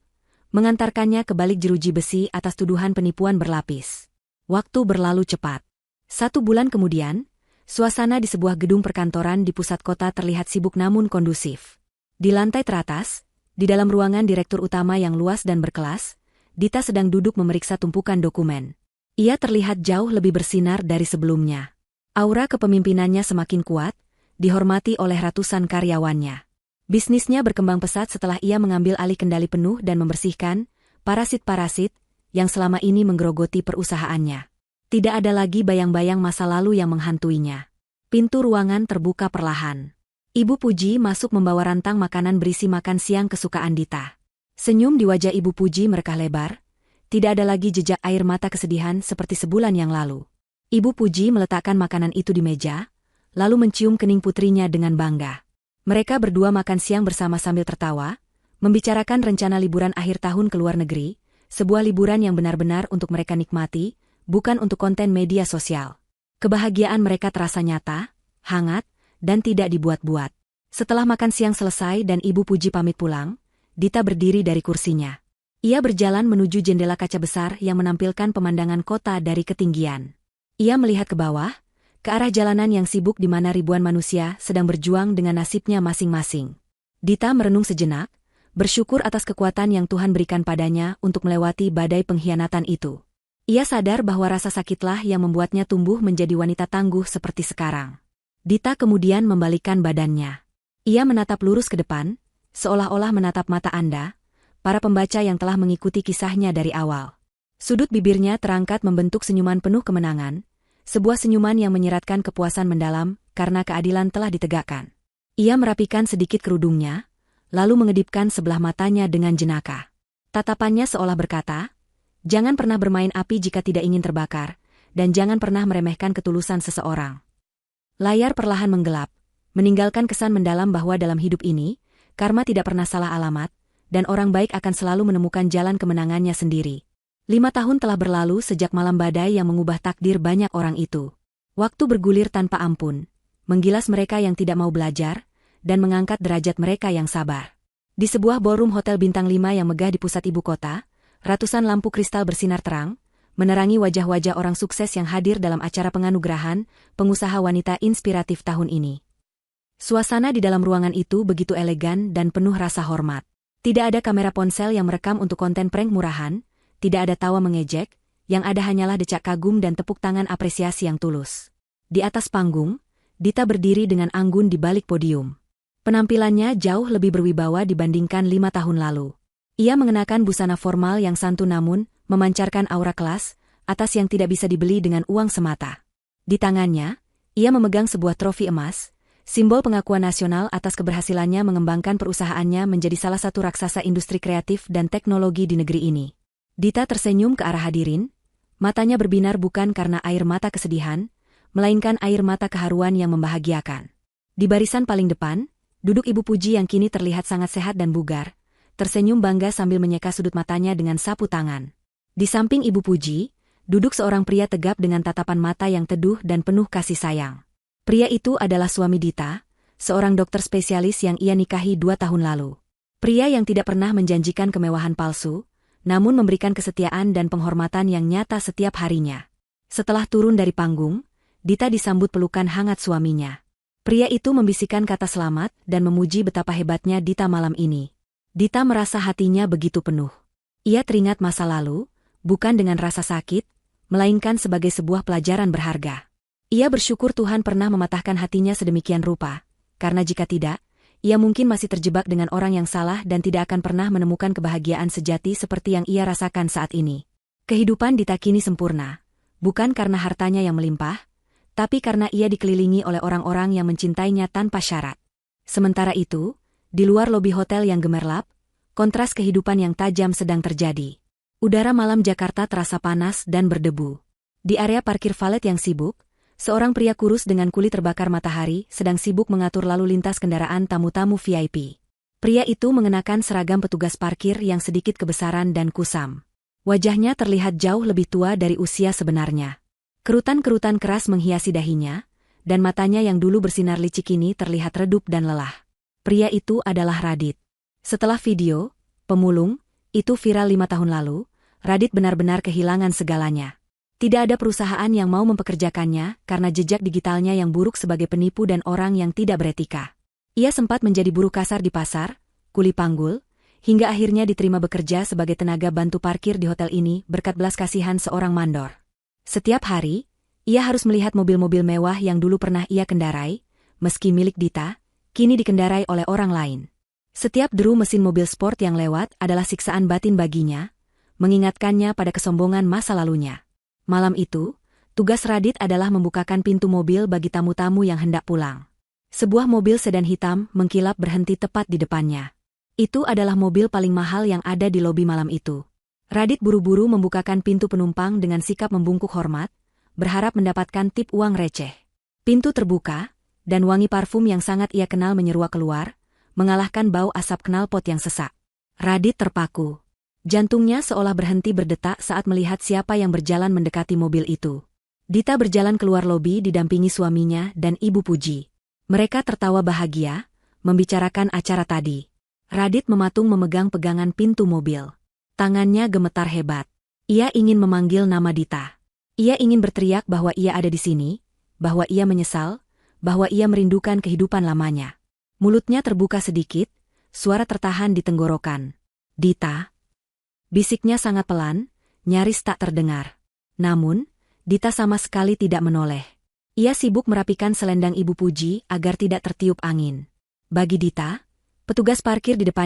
mengantarkannya ke balik jeruji besi atas tuduhan penipuan berlapis. Waktu berlalu cepat. 1 bulan kemudian, suasana di sebuah gedung perkantoran di pusat kota terlihat sibuk namun kondusif. Di lantai teratas, di dalam ruangan direktur utama yang luas dan berkelas, Dita sedang duduk memeriksa tumpukan dokumen. Ia terlihat jauh lebih bersinar dari sebelumnya. Aura kepemimpinannya semakin kuat, dihormati oleh ratusan karyawannya. Bisnisnya berkembang pesat setelah ia mengambil alih kendali penuh dan membersihkan parasit-parasit yang selama ini menggerogoti perusahaannya. Tidak ada lagi bayang-bayang masa lalu yang menghantuinya. Pintu ruangan terbuka perlahan. Ibu Puji masuk membawa rantang makanan berisi makan siang kesukaan Dita. Senyum di wajah Ibu Puji merekah lebar, tidak ada lagi jejak air mata kesedihan seperti sebulan yang lalu. Ibu Puji meletakkan makanan itu di meja, lalu mencium kening putrinya dengan bangga. Mereka berdua makan siang bersama sambil tertawa, membicarakan rencana liburan akhir tahun ke luar negeri, sebuah liburan yang benar-benar untuk mereka nikmati, bukan untuk konten media sosial. Kebahagiaan mereka terasa nyata, hangat, dan tidak dibuat-buat. Setelah makan siang selesai dan Ibu Puji pamit pulang, Dita berdiri dari kursinya. Ia berjalan menuju jendela kaca besar yang menampilkan pemandangan kota dari ketinggian. Ia melihat ke bawah, ke arah jalanan yang sibuk di mana ribuan manusia sedang berjuang dengan nasibnya masing-masing. Dita merenung sejenak, bersyukur atas kekuatan yang Tuhan berikan padanya untuk melewati badai pengkhianatan itu. Ia sadar bahwa rasa sakitlah yang membuatnya tumbuh menjadi wanita tangguh seperti sekarang. Dita kemudian membalikkan badannya. Ia menatap lurus ke depan, seolah-olah menatap mata Anda, para pembaca yang telah mengikuti kisahnya dari awal. Sudut bibirnya terangkat membentuk senyuman penuh kemenangan, sebuah senyuman yang menyiratkan kepuasan mendalam karena keadilan telah ditegakkan. Ia merapikan sedikit kerudungnya, lalu mengedipkan sebelah matanya dengan jenaka. Tatapannya seolah berkata, "Jangan pernah bermain api jika tidak ingin terbakar, dan jangan pernah meremehkan ketulusan seseorang." Layar perlahan menggelap, meninggalkan kesan mendalam bahwa dalam hidup ini, karma tidak pernah salah alamat, dan orang baik akan selalu menemukan jalan kemenangannya sendiri. 5 tahun telah berlalu sejak malam badai yang mengubah takdir banyak orang itu. Waktu bergulir tanpa ampun, menggilas mereka yang tidak mau belajar, dan mengangkat derajat mereka yang sabar. Di sebuah ballroom hotel bintang 5 yang megah di pusat ibu kota, ratusan lampu kristal bersinar terang, menerangi wajah-wajah orang sukses yang hadir dalam acara penganugerahan pengusaha wanita inspiratif tahun ini. Suasana di dalam ruangan itu begitu elegan dan penuh rasa hormat. Tidak ada kamera ponsel yang merekam untuk konten prank murahan, tidak ada tawa mengejek, yang ada hanyalah decak kagum dan tepuk tangan apresiasi yang tulus. Di atas panggung, Dita berdiri dengan anggun di balik podium. Penampilannya jauh lebih berwibawa dibandingkan 5 tahun lalu. Ia mengenakan busana formal yang santun namun memancarkan aura kelas, atas yang tidak bisa dibeli dengan uang semata. Di tangannya, ia memegang sebuah trofi emas, simbol pengakuan nasional atas keberhasilannya mengembangkan perusahaannya menjadi salah satu raksasa industri kreatif dan teknologi di negeri ini. Dita tersenyum ke arah hadirin, matanya berbinar bukan karena air mata kesedihan, melainkan air mata keharuan yang membahagiakan. Di barisan paling depan, duduk Ibu Puji yang kini terlihat sangat sehat dan bugar, tersenyum bangga sambil menyeka sudut matanya dengan sapu tangan. Di samping Ibu Puji, duduk seorang pria tegap dengan tatapan mata yang teduh dan penuh kasih sayang. Pria itu adalah suami Dita, seorang dokter spesialis yang ia nikahi 2 tahun lalu. Pria yang tidak pernah menjanjikan kemewahan palsu, namun memberikan kesetiaan dan penghormatan yang nyata setiap harinya. Setelah turun dari panggung, Dita disambut pelukan hangat suaminya. Pria itu membisikkan kata selamat dan memuji betapa hebatnya Dita malam ini. Dita merasa hatinya begitu penuh. Ia teringat masa lalu, bukan dengan rasa sakit, melainkan sebagai sebuah pelajaran berharga. Ia bersyukur Tuhan pernah mematahkan hatinya sedemikian rupa, karena jika tidak, ia mungkin masih terjebak dengan orang yang salah dan tidak akan pernah menemukan kebahagiaan sejati seperti yang ia rasakan saat ini. Kehidupan Dita kini sempurna, bukan karena hartanya yang melimpah, tapi karena ia dikelilingi oleh orang-orang yang mencintainya tanpa syarat. Sementara itu, di luar lobi hotel yang gemerlap, kontras kehidupan yang tajam sedang terjadi. Udara malam Jakarta terasa panas dan berdebu. Di area parkir valet yang sibuk, Seorang pria kurus dengan kulit terbakar matahari sedang sibuk mengatur lalu lintas kendaraan tamu-tamu VIP. Pria itu mengenakan seragam petugas parkir yang sedikit kebesaran dan kusam. Wajahnya terlihat jauh lebih tua dari usia sebenarnya. Kerutan-kerutan keras menghiasi dahinya, dan matanya yang dulu bersinar licik ini terlihat redup dan lelah. Pria itu adalah Radit. Setelah video, pemulung, itu viral 5 tahun lalu, Radit benar-benar kehilangan segalanya. Tidak ada perusahaan yang mau mempekerjakannya karena jejak digitalnya yang buruk sebagai penipu dan orang yang tidak beretika. Ia sempat menjadi buruh kasar di pasar, kuli panggul, hingga akhirnya diterima bekerja sebagai tenaga bantu parkir di hotel ini berkat belas kasihan seorang mandor. Setiap hari, ia harus melihat mobil-mobil mewah yang dulu pernah ia kendarai, meski milik Dita, kini dikendarai oleh orang lain. Setiap deru mesin mobil sport yang lewat adalah siksaan batin baginya, mengingatkannya pada kesombongan masa lalunya. Malam itu, tugas Radit adalah membukakan pintu mobil bagi tamu-tamu yang hendak pulang. Sebuah mobil sedan hitam mengkilap berhenti tepat di depannya. Itu adalah mobil paling mahal yang ada di lobi malam itu. Radit buru-buru membukakan pintu penumpang dengan sikap membungkuk hormat, berharap mendapatkan tip uang receh. Pintu terbuka, dan wangi parfum yang sangat ia kenal menyeruak keluar, mengalahkan bau asap knalpot yang sesak. Radit terpaku. Jantungnya seolah berhenti berdetak saat melihat siapa yang berjalan mendekati mobil itu. Dita berjalan keluar lobi didampingi suaminya dan Ibu Puji. Mereka tertawa bahagia, membicarakan acara tadi. Radit mematung memegang pegangan pintu mobil. Tangannya gemetar hebat. Ia ingin memanggil nama Dita. Ia ingin berteriak bahwa ia ada di sini, bahwa ia menyesal, bahwa ia merindukan kehidupan lamanya. Mulutnya terbuka sedikit, suara tertahan di tenggorokan. Dita. Bisiknya sangat pelan, nyaris tak terdengar. Namun, Dita sama sekali tidak menoleh. Ia sibuk merapikan selendang Ibu Puji agar tidak tertiup angin. Bagi Dita, petugas parkir di depan